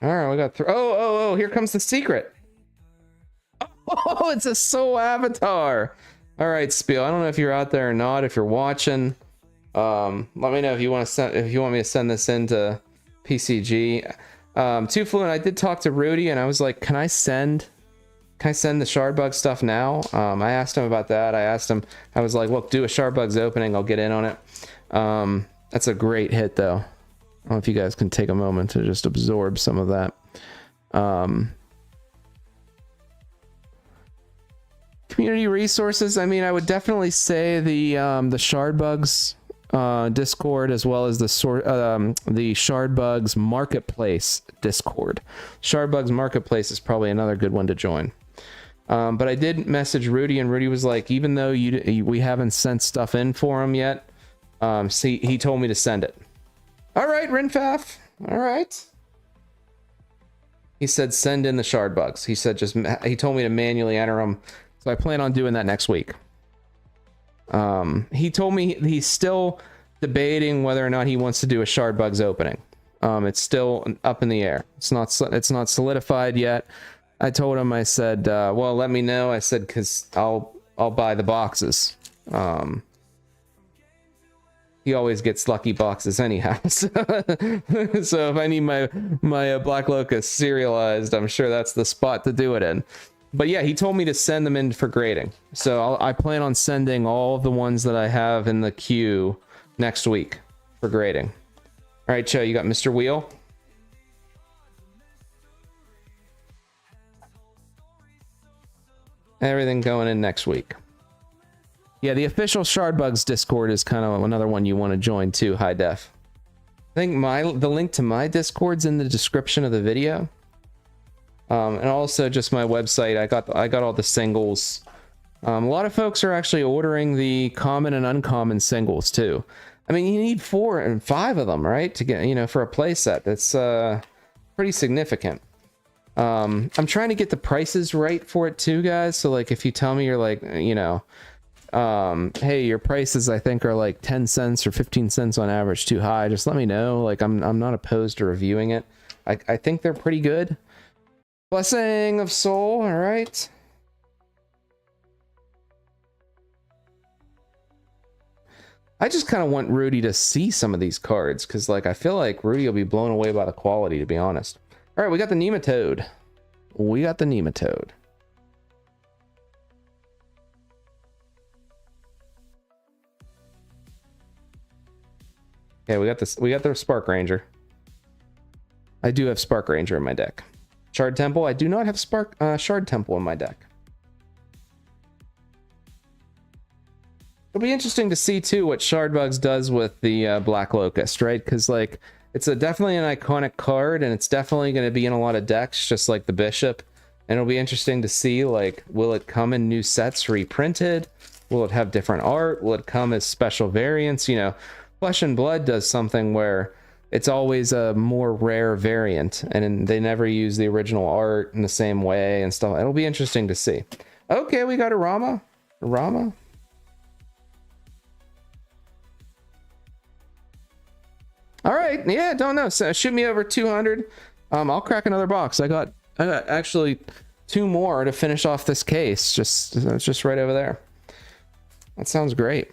All right, we got oh, here comes the secret. Oh, it's a soul avatar. All right, Spiel. I don't know if you're out there or not, if you're watching. Let me know if you want me to send this into PCG. Too Fluent, I did talk to Rudy and I was like, can I send the Shardbug stuff now? I asked him about that. I was like, look, do a Shardbugs opening, I'll get in on it. That's a great hit though. I don't know if you guys can take a moment to just absorb some of that. Community resources, I mean, I would definitely say the Shardbugs Discord, as well as the Shardbugs Marketplace Discord. Shardbugs Marketplace is probably another good one to join. But I did message Rudy, and Rudy was like, even though we haven't sent stuff in for him yet, he told me to send it. All right, Rinfaf. All right. He said send in the Shardbugs. He said he told me to manually enter them, so I plan on doing that next week. He told me he's still debating whether or not he wants to do a Shardbugs opening. It's still up in the air. It's not solidified yet. I told him, I said, well, let me know. I said, because I'll buy the boxes. He always gets lucky boxes anyhow. So if I need my Black Locust serialized, I'm sure that's the spot to do it in. But yeah, he told me to send them in for grading. So I plan on sending all of the ones that I have in the queue next week for grading. All right, Cho, you got Mr. Wheel? Everything going in next week. Yeah, the official Shardbugs Discord is kind of another one you want to join too, high def. I think the link to my Discord's in the description of the video. And also just my website. I got all the singles. A lot of folks are actually ordering the common and uncommon singles too. I mean, you need 4 and 5 of them, right? To get, you know, for a playset. That's pretty significant. I'm trying to get the prices right for it too, guys. So like, if you tell me you're like, you know, hey, your prices I think are like 10 cents or 15 cents on average too high, just let me know. Like, I'm not opposed to reviewing it. I think they're pretty good. Blessing of Soul, all right. I just kind of want Rudy to see some of these cards, because like, I feel like Rudy will be blown away by the quality, to be honest. All right, we got the Nematode. We got the Nematode. Okay, we got this. We got the Spark Ranger. I do have Spark Ranger in my deck. Shard Temple. I do not have Shard Temple in my deck. It'll be interesting to see too what Shardbugs does with the Black Locust, right? Because like, it's definitely an iconic card, and it's definitely going to be in a lot of decks, just like the Bishop. And it'll be interesting to see, like, will it come in new sets reprinted? Will it have different art? Will it come as special variants? You know, Flesh and Blood does something where it's always a more rare variant, and they never use the original art in the same way and stuff. It'll be interesting to see. Okay, we got a Rama. Rama. All right, yeah, don't know. So shoot me over 200. I'll crack another box. I got actually 2 more to finish off this case. Just right over there. That sounds great.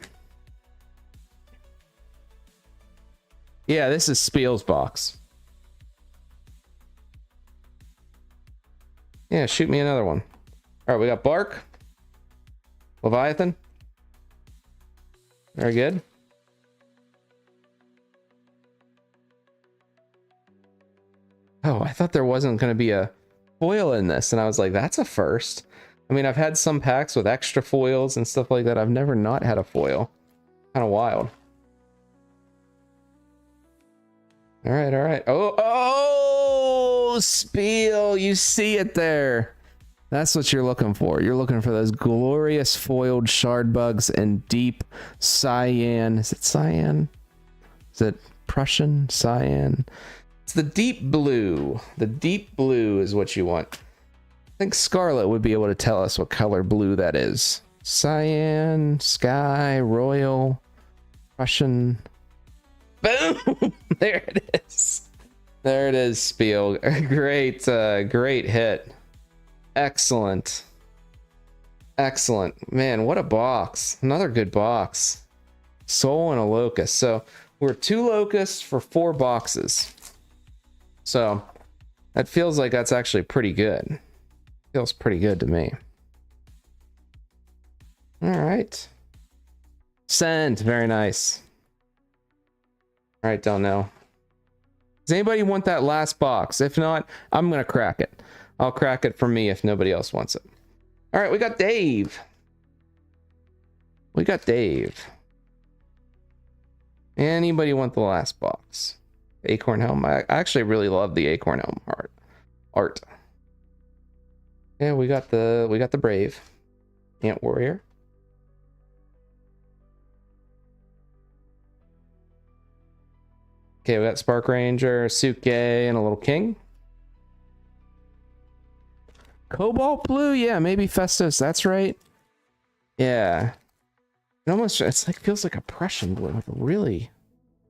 Yeah, this is Spiel's box. Yeah, shoot me another one. All right, we got Bark, Leviathan. Very good. Oh, I thought there wasn't going to be a foil in this, and I was like, that's a first. I mean, I've had some packs with extra foils and stuff like that. I've never not had a foil. Kind of wild. All right, all right. Oh, Spiel, you see it there. That's what you're looking for. You're looking for those glorious foiled Shardbugs and deep cyan. Is it cyan? Is it Prussian? Cyan? It's the deep blue. The deep blue is what you want. I think Scarlet would be able to tell us what color blue that is. Cyan, Sky, Royal, Prussian. Boom! There it is. There it is, Spiel. Great, great hit. Excellent. Excellent. Man, what a box. Another good box. Soul and a Locust. So we're 2 Locusts for 4 boxes. So that feels like that's actually pretty good. Feels pretty good to me. All right. Send. Very nice. All right, don't know. Does anybody want that last box? If not, I'm going to crack it. I'll crack it for me if nobody else wants it. All right, we got Dave. We got Dave. Anybody want the last box? Acorn Helm. I actually really love the Acorn Helm art. Yeah, we got the Brave. Ant Warrior. Okay, we got Spark Ranger, Suke, and a little King. Cobalt Blue, yeah, maybe Festus, that's right. Yeah. It almost, it's like, feels like a Prussian blue, like really,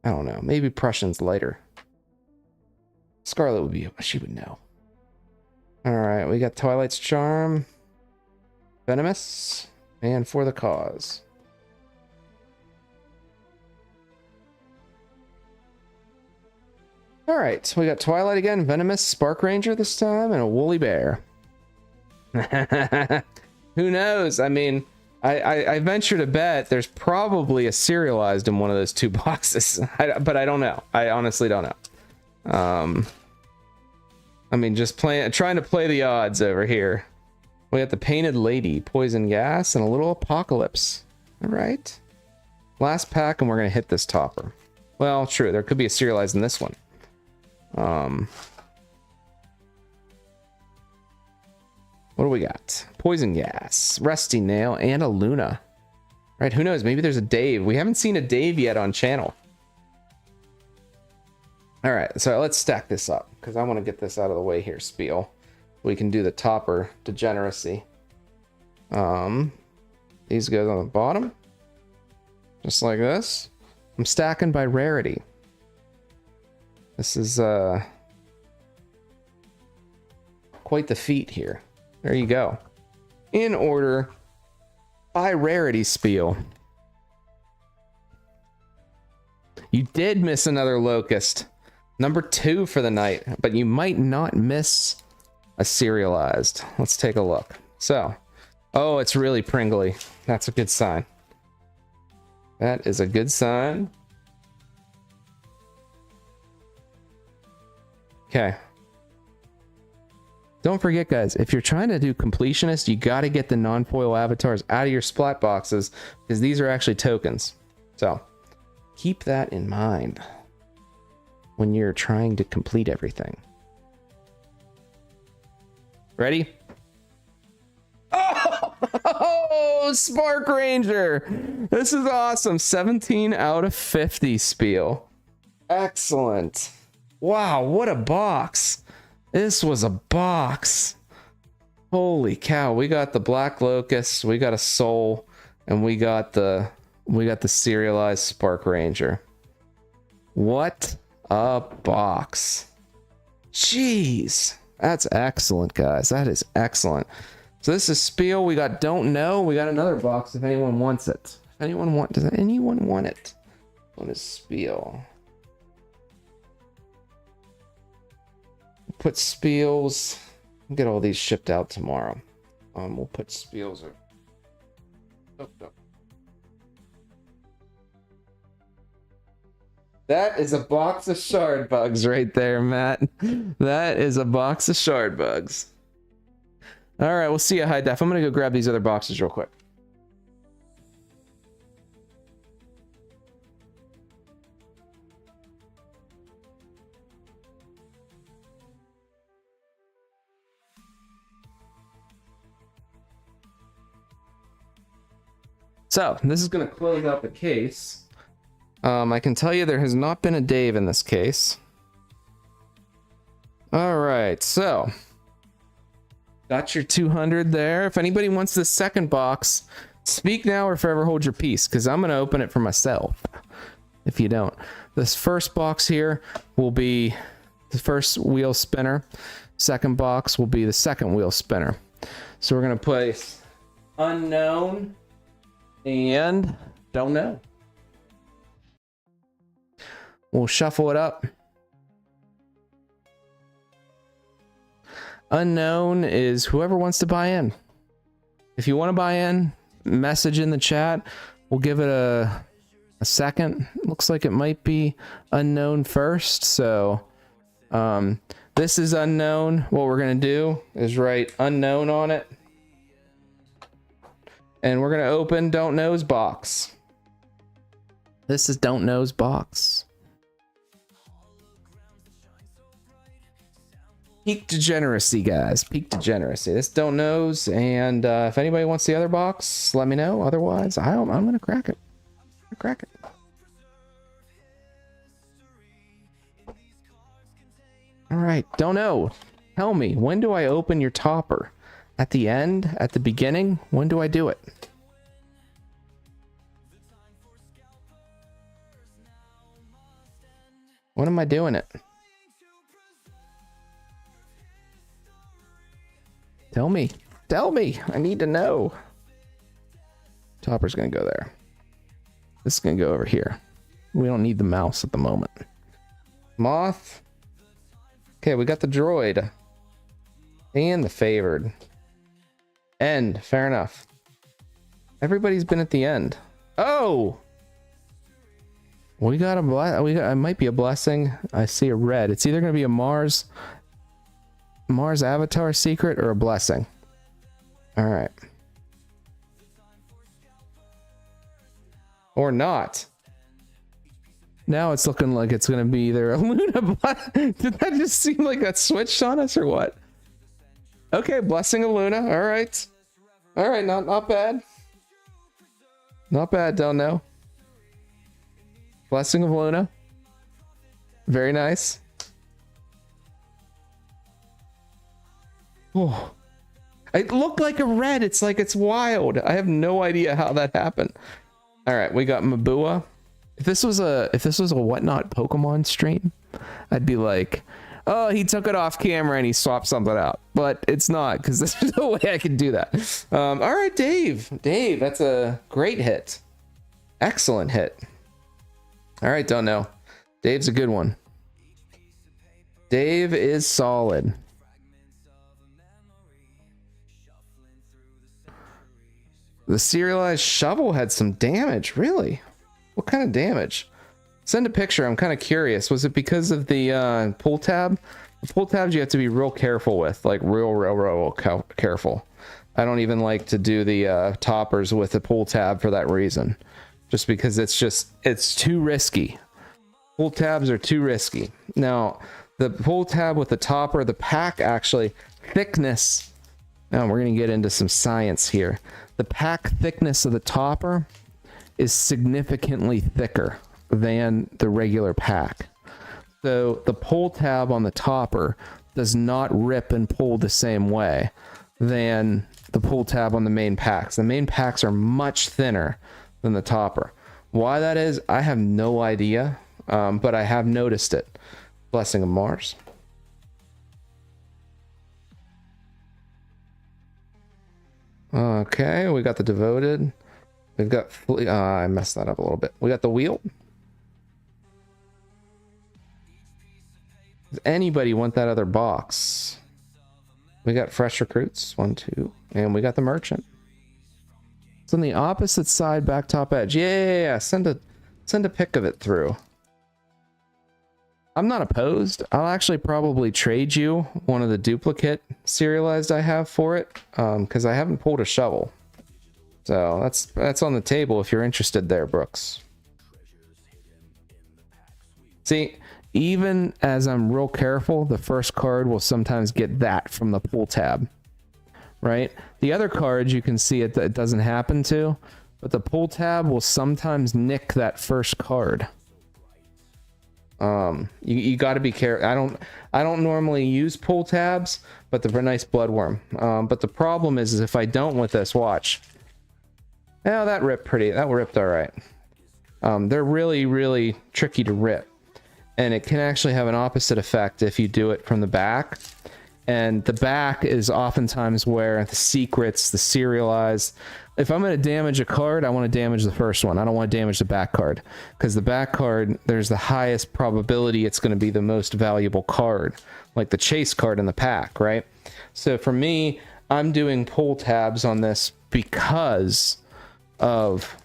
I don't know, maybe Prussian's lighter. Scarlet would be, she would know. All right, we got Twilight's Charm, Venomous, and For the Cause. All right, so we got Twilight again, Venomous, Spark Ranger this time, and a Woolly Bear. Who knows? I mean, I venture to bet there's probably a serialized in one of those 2 boxes, but I don't know. I honestly don't know. I mean, just trying to play the odds over here. We got the Painted Lady, Poison Gas, and a little Apocalypse. All right. Last pack, and we're going to hit this topper. Well, true. There could be a serialized in this one. What do we got? Poison gas, rusty nail, and a Luna. Right, who knows? Maybe there's a Dave. We haven't seen a Dave yet on channel. All right, so let's stack this up because I want to get this out of the way here, Spiel. We can do the topper degeneracy. These goes on the bottom, just like this. I'm stacking by rarity. This is quite the feat here. There you go. In order by rarity, Spiel. You did miss another locust. Number 2 for the night, but you might not miss a serialized. Let's take a look. So, oh, it's really pringly. That's a good sign. That is a good sign. Okay. Don't forget, guys, if you're trying to do completionist, you got to get the non-foil avatars out of your splat boxes because these are actually tokens. So keep that in mind when you're trying to complete everything. Ready? Oh, Spark Ranger. This is awesome. 17 out of 50, Spiel. Excellent. Wow, what a box. This was a box. Holy cow. We got the Black Locust, we got a Soul, and we got the serialized Spark Ranger. What a box. Jeez. That's excellent, guys. That is excellent. So this is Spiel. We got Don't Know. We got another box if anyone wants it. Does anyone want it? What is Spiel? Put Spiels. We'll get all these shipped out tomorrow. We'll put Spiels. That is a box of shard bugs right there, Matt. That is a box of shard bugs. All right, we'll see you, High Def. I'm gonna go grab these other boxes real quick. So this is gonna close out the case. I can tell you there has not been a Dave in this case. All right, so got your 200 there. If anybody wants the second box, speak now or forever hold your peace, because I'm gonna open it for myself if you don't. This first box here will be the first wheel spinner. Second box will be the second wheel spinner. So we're gonna place unknown and don't know. We'll shuffle it up. Unknown is whoever wants to buy in. If you want to buy in, message in the chat. We'll give it a second. Looks like it might be unknown first. So this is unknown. What we're going to do is write unknown on it. And we're going to open Don't Know's box. This is Don't Know's box. Peak degeneracy, guys. Peak degeneracy. This Don't Knows. And if anybody wants the other box, let me know. Otherwise, I'm going to crack it. All right. Don't Know. Tell me, when do I open your topper? At the end? At the beginning? When do I do it? When am I doing it? Tell me. I need to know. Topper's gonna go there. This is gonna go over here. We don't need the mouse at the moment. Moth. Okay, we got the droid. And the favored. End. Fair enough. Everybody's been at the end. Oh! We got it might be a blessing. I see a red. It's either gonna be a Mars avatar secret or a blessing. All right. Or not. Now it's looking like it's gonna be either a Luna. Did that just seem like that switched on us or what? Okay, Blessing of Luna. All right. All right, not bad. Not bad, don't know. Blessing of Luna. Very nice. Oh. It looked like a red. It's like it's wild. I have no idea how that happened. All right, we got Mabua. If this was a whatnot Pokemon stream, I'd be like, oh, he took it off camera and he swapped something out. But it's not, because there's no way I can do that. All right, Dave. Dave, that's a great hit. Excellent hit. All right, don't know. Dave's a good one. Dave is solid. The serialized shovel had some damage, really? What kind of damage? Send a picture, I'm kind of curious. Was it because of the pull tab? The pull tabs you have to be real careful with, like real careful. I don't even like to do the toppers with the pull tab for that reason. Just because it's too risky. Pull tabs are too risky. Now, the pull tab with the topper, the pack actually, thickness. Now we're gonna get into some science here. The pack thickness of the topper is significantly thicker than the regular pack. So the pull tab on the topper does not rip and pull the same way than the pull tab on the main packs. The main packs are much thinner than the topper. Why that is, I have no idea, but I have noticed it. Blessing of Mars. Okay, we got the Devoted. We've got, I messed that up a little bit. We got the Wheel. Does anybody want that other box? We got Fresh Recruits, 1, 2, and we got the Merchant. It's on the opposite side, back top edge. Yeah. Send a pic of it through. I'm not opposed. I'll actually probably trade you one of the duplicate serialized I have for it, because I haven't pulled a shovel. So that's on the table if you're interested there, Brooks. See, even as I'm real careful, the first card will sometimes get that from the pull tab, right? The other cards you can see it doesn't happen to, but the pull tab will sometimes nick that first card. You got to be careful. I don't normally use pull tabs, but they're a nice bloodworm. But the problem is if I don't with this, watch. Oh, that ripped all right. They're really, really tricky to rip. And it can actually have an opposite effect if you do it from the back. And the back is oftentimes where the secrets, the serialized. If I'm going to damage a card, I want to damage the first one. I don't want to damage the back card. Because the back card, there's the highest probability it's going to be the most valuable card. Like the chase card in the pack, right? So for me, I'm doing pull tabs on this because of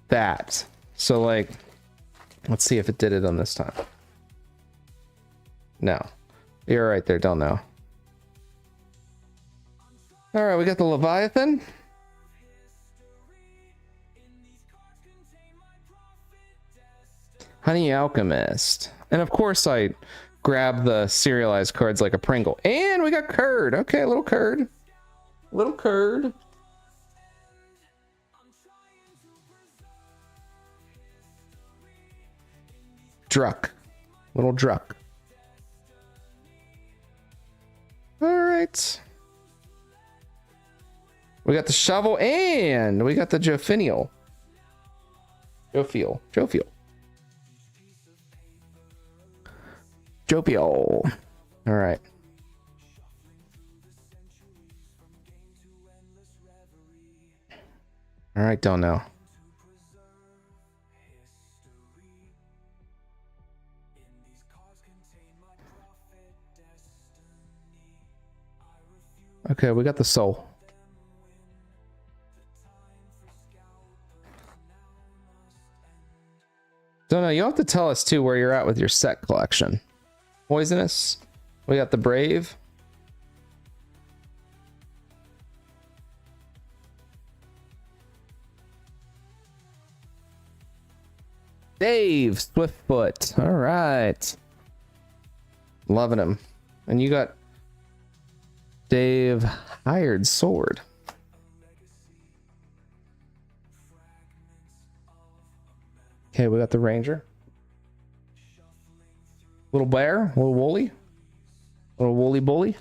that. So like, let's see if it did it on this time. No. You're right there, don't know. All right, we got the Leviathan. Honey Alchemist. And of course I grab the serialized cards like a Pringle. And we got Curd. Okay, a little Curd. Little Curd. Druck. Little Druck. All right. We got the Shovel and we got the Jophiel. Jophiel. All right. All right, don't know. Okay, we got the Soul. Don't know, you'll have to tell us too where you're at with your set collection. Poisonous. We got the Brave. Dave Swiftfoot. All right. Loving him. And you got Dave hired sword. Okay, we got the ranger. Little bear, little woolly. Little woolly bully.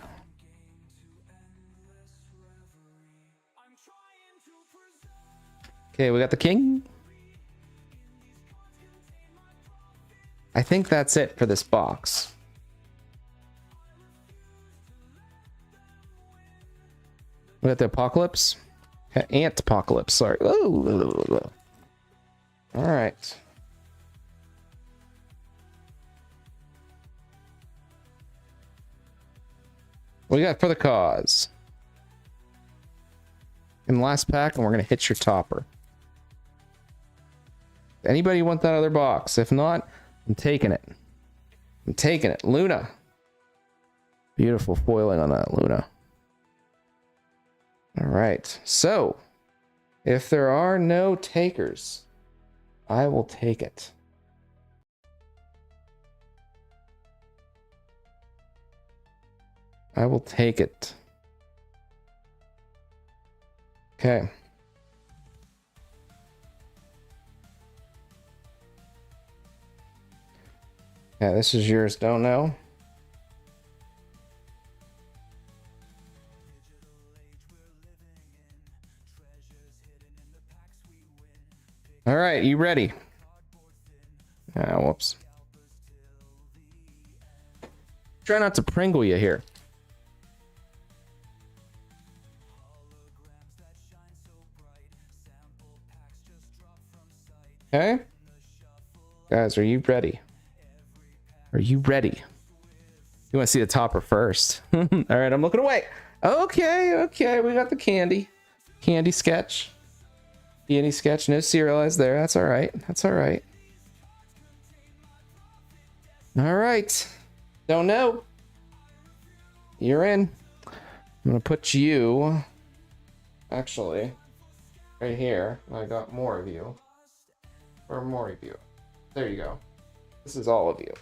Okay, we got the king. I think that's it for this box. We got the apocalypse. Ant apocalypse, sorry. Oh. All right. What do you got for the cause? In the last pack, and we're going to hit your topper. Anybody want that other box? If not, I'm taking it. I'm taking it. Luna. Beautiful foiling on that, Luna. All right. So, if there are no takers, I will take it. I will take it. Okay. Yeah, this is yours. Don't know. All right, you ready? Ah, whoops. Try not to Pringle you here. Okay. Guys, are you ready? Are you ready? You want to see the topper first? All right, I'm looking away. Okay, okay, we got the candy. Candy sketch. Candy sketch, no serialized there. That's all right. That's all right. All right. Don't know. You're in. I'm going to put you, actually, right here. I got more of you. Or more of you. There you go. This is all of you.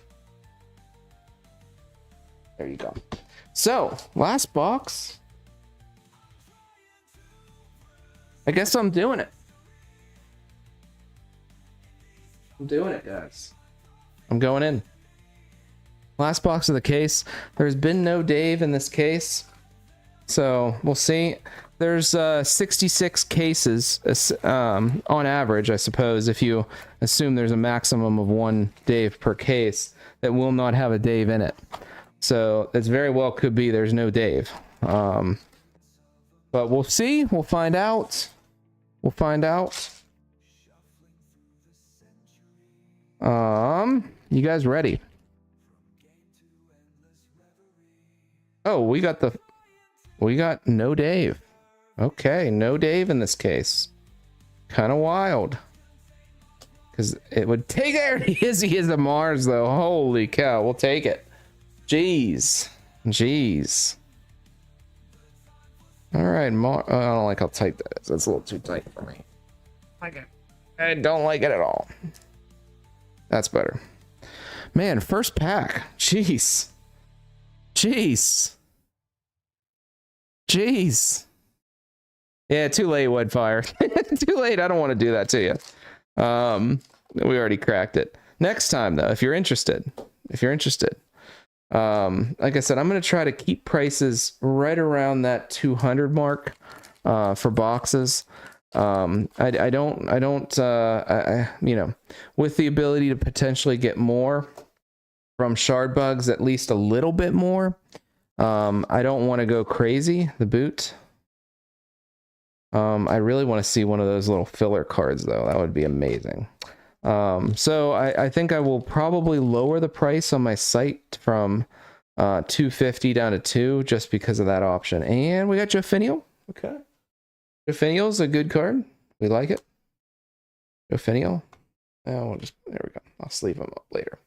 There you go. So, last box. I guess I'm doing it. I'm doing it, guys. I'm going in. Last box of the case. There's been no Dave in this case. So, we'll see. There's 66 cases on average, I suppose, if you assume there's a maximum of one Dave per case that will not have a Dave in it. So it's very well could be there's no Dave. But we'll see. We'll find out. We'll find out. You guys ready? Oh, we got no Dave. Okay, no Dave in this case. Kind of wild. Because it would take... There he is a Mars, though. Holy cow, we'll take it. Jeez. Jeez. Alright, I don't like how tight that is. That's a little too tight for me. Okay. I don't like it at all. That's better. Man, first pack. Jeez. Jeez. Jeez. Yeah, too late, Woodfire. Too late. I don't want to do that to you. We already cracked it. Next time, though, if you're interested. Like I said, I'm going to try to keep prices right around that 200 mark for boxes. I don't, you know, with the ability to potentially get more from shard bugs, at least a little bit more. I don't want to go crazy. The boot. I really want to see one of those little filler cards, though. That would be amazing. So I think I will probably lower the price on my site from 250 down to 2 just because of that option. And we got Jofinial. Okay. Jofinial's a good card. We like it. Jofinial. Oh, there we go. I'll sleeve him up later.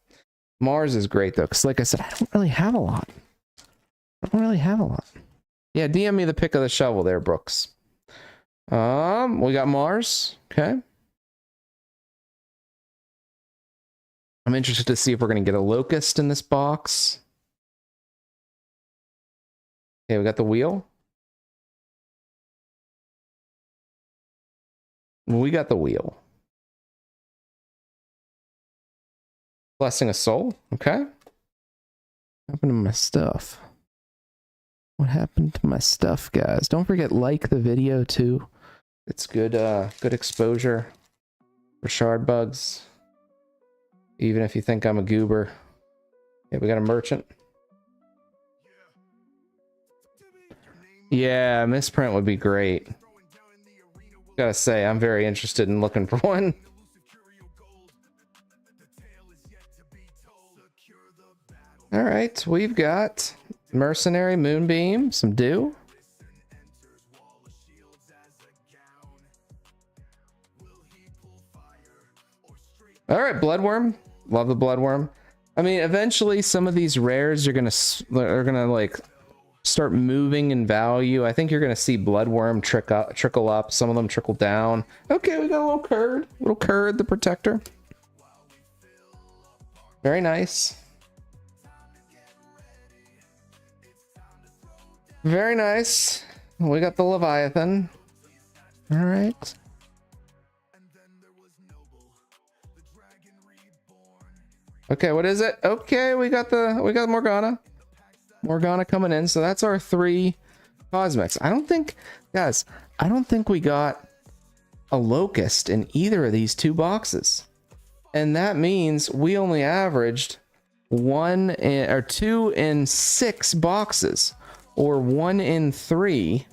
Mars is great, though, because like I said, I don't really have a lot. Yeah, DM me the pick of the shovel there, Brooks. We got Mars. Okay. I'm interested to see if we're going to get a Locust in this box. Okay, we got the wheel. We got the wheel. Blessing of Soul. Okay. What happened to my stuff? What happened to my stuff, guys? Don't forget, like the video too. It's good good exposure for shard bugs. Even if you think I'm a goober. Yeah, we got a merchant. Yeah, misprint would be great. Gotta say, I'm very interested in looking for one. All right, we've got Mercenary, Moonbeam, some Dew. All right, Bloodworm. Love the Bloodworm. I mean, eventually some of these rares are gonna like start moving in value. I think you're gonna see Bloodworm trickle up. Some of them trickle down. Okay, we got a little Curd, the Protector. Very nice. Very nice. We got the Leviathan. All right. Okay, what is it? Okay, we got Morgana. Morgana coming in. So that's our 3 cosmics. I don't think we got a Locust in either of these 2 boxes. And that means we only averaged 2 in 6 boxes, or 1 in 3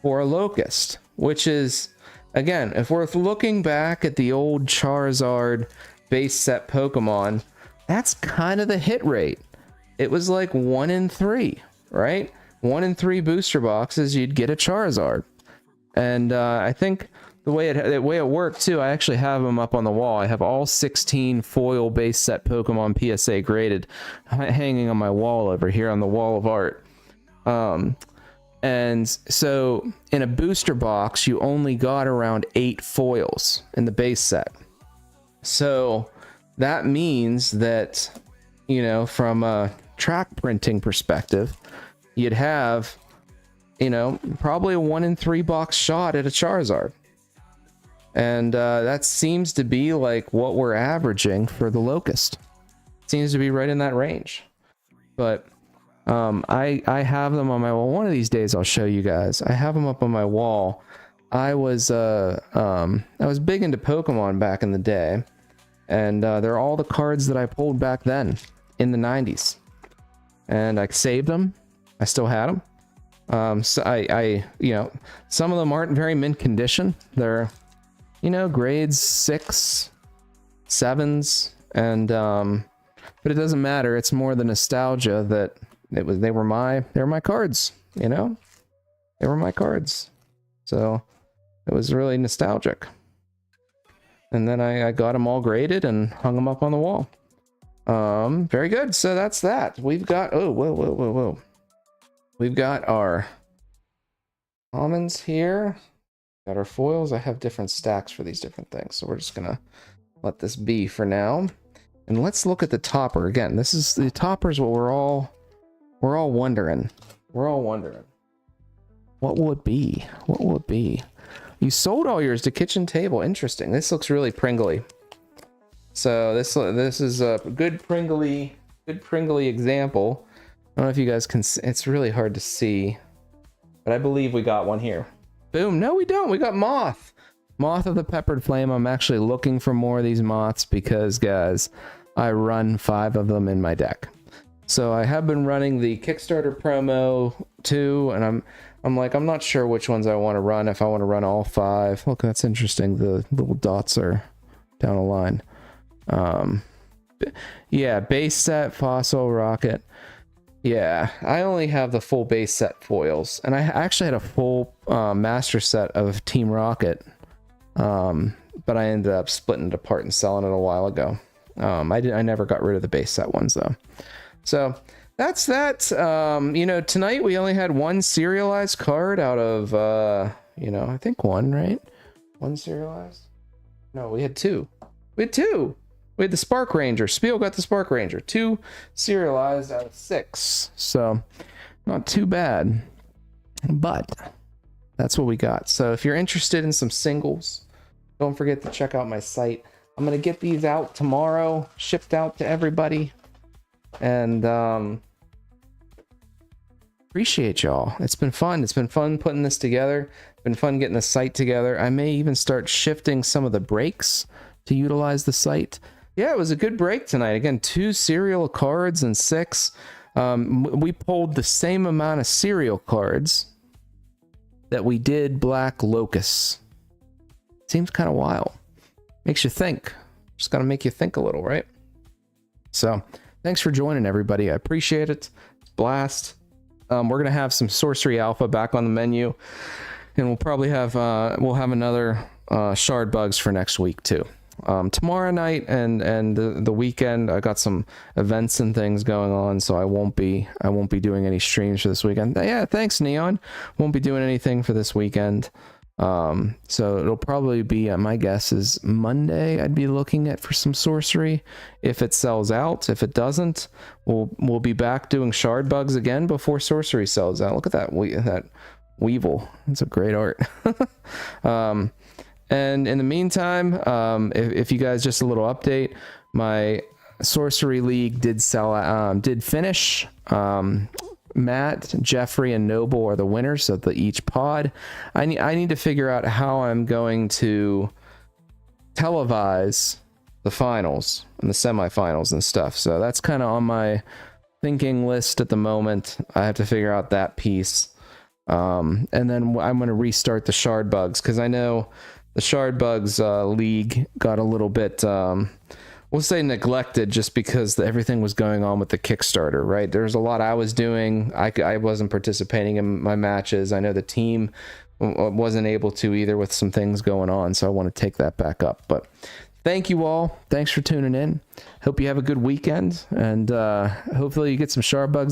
for a Locust, which is, again, if we're looking back at the old Charizard base set Pokemon, that's kind of the hit rate. It was like 1 in 3, right? 1 in 3 booster boxes, you'd get a Charizard. And I think the way it worked too, I actually have them up on the wall. I have all 16 foil base set Pokemon PSA graded hanging on my wall over here on the wall of art. And so in a booster box, you only got around 8 foils in the base set. So that means that, you know, from a track printing perspective, you'd have, you know, probably a 1 in 3 box shot at a Charizard. And that seems to be like what we're averaging for the Locust. Seems to be right in that range. But I have them on my wall. One of these days I'll show you guys. I have them up on my wall. I was big into Pokemon back in the day, and they're all the cards that I pulled back then in the 90s, and I saved them. I still had them. So I you know, some of them aren't very mint condition. They're, you know, grades 6, 7s, and but it doesn't matter. It's more the nostalgia that they were my cards, you know? They were my cards. So it was really nostalgic. And then I got them all graded and hung them up on the wall. Very good. So that's that. We've got, oh, whoa. We've got our commons here. Got our foils. I have different stacks for these different things. So we're just gonna let this be for now. And let's look at the topper again. This is the topper is what we're all wondering. We're all wondering. What will it be? What will it be? You sold all yours to Kitchen Table. Interesting. This looks really Pringly. So this is a good Pringly example. I don't know if you guys can. It's really hard to see, but I believe we got one here. Boom. No, we don't. We got Moth. Moth of the Peppered Flame. I'm actually looking for more of these moths because, guys, I run 5 of them in my deck. So I have been running the Kickstarter promo too, and I'm like, I'm not sure which ones I want to run, if I want to run all 5. Look, that's interesting. The little dots are down a line. Yeah, base set, Fossil, Rocket. Yeah, I only have the full base set foils, and I actually had a full master set of Team Rocket, but I ended up splitting it apart and selling it a while ago. I never got rid of the base set ones though. So that's that. You know, tonight we only had 1 serialized card out of you know, I think 1, right? 1 serialized. No, we had 2. We had 2. We had the Spark Ranger. Spiel got the Spark Ranger. 2 serialized out of 6. So Not too bad, but that's what we got. So if you're interested in some singles, don't forget to check out my site. I'm going to get these out tomorrow, shipped out to everybody. And appreciate y'all. It's been fun. It's been fun putting this together. It's been fun getting the site together. I may even start shifting some of the breaks to utilize the site. Yeah, it was a good break tonight. Again, 2 serial cards and 6. We pulled the same amount of serial cards that we did Black Locust. Seems kind of wild. Makes you think. Just got to make you think a little, right? So thanks for joining, everybody. I appreciate it. It's a blast. We're going to have some Sorcery Alpha back on the menu, and we'll probably have another Shard Bugs for next week too. Tomorrow night and the weekend, I got some events and things going on, so I won't be doing any streams for this weekend. Yeah, thanks, Neon. Won't be doing anything for this weekend. So it'll probably be, my guess is Monday. I'd be looking at for some sorcery if it sells out. If it doesn't, we'll be back doing Shard Bugs again before sorcery sells out. Look at that Weevil. It's a great art. And in the meantime, if you guys, just a little update, my Sorcery League did finish. Matt, Jeffrey, and Noble are the winners of each pod. I need to figure out how I'm going to televise the finals and the semifinals and stuff. So that's kind of on my thinking list at the moment. I have to figure out that piece. And then I'm going to restart the Shard Bugs, because I know the Shard Bugs league got a little bit, we'll say, neglected, just because everything was going on with the Kickstarter, right? There's a lot I was doing. I wasn't participating in my matches. I know the team wasn't able to either, with some things going on, so I want to take that back up. But thank you all. Thanks for tuning in. Hope you have a good weekend, and hopefully you get some Shard Bugs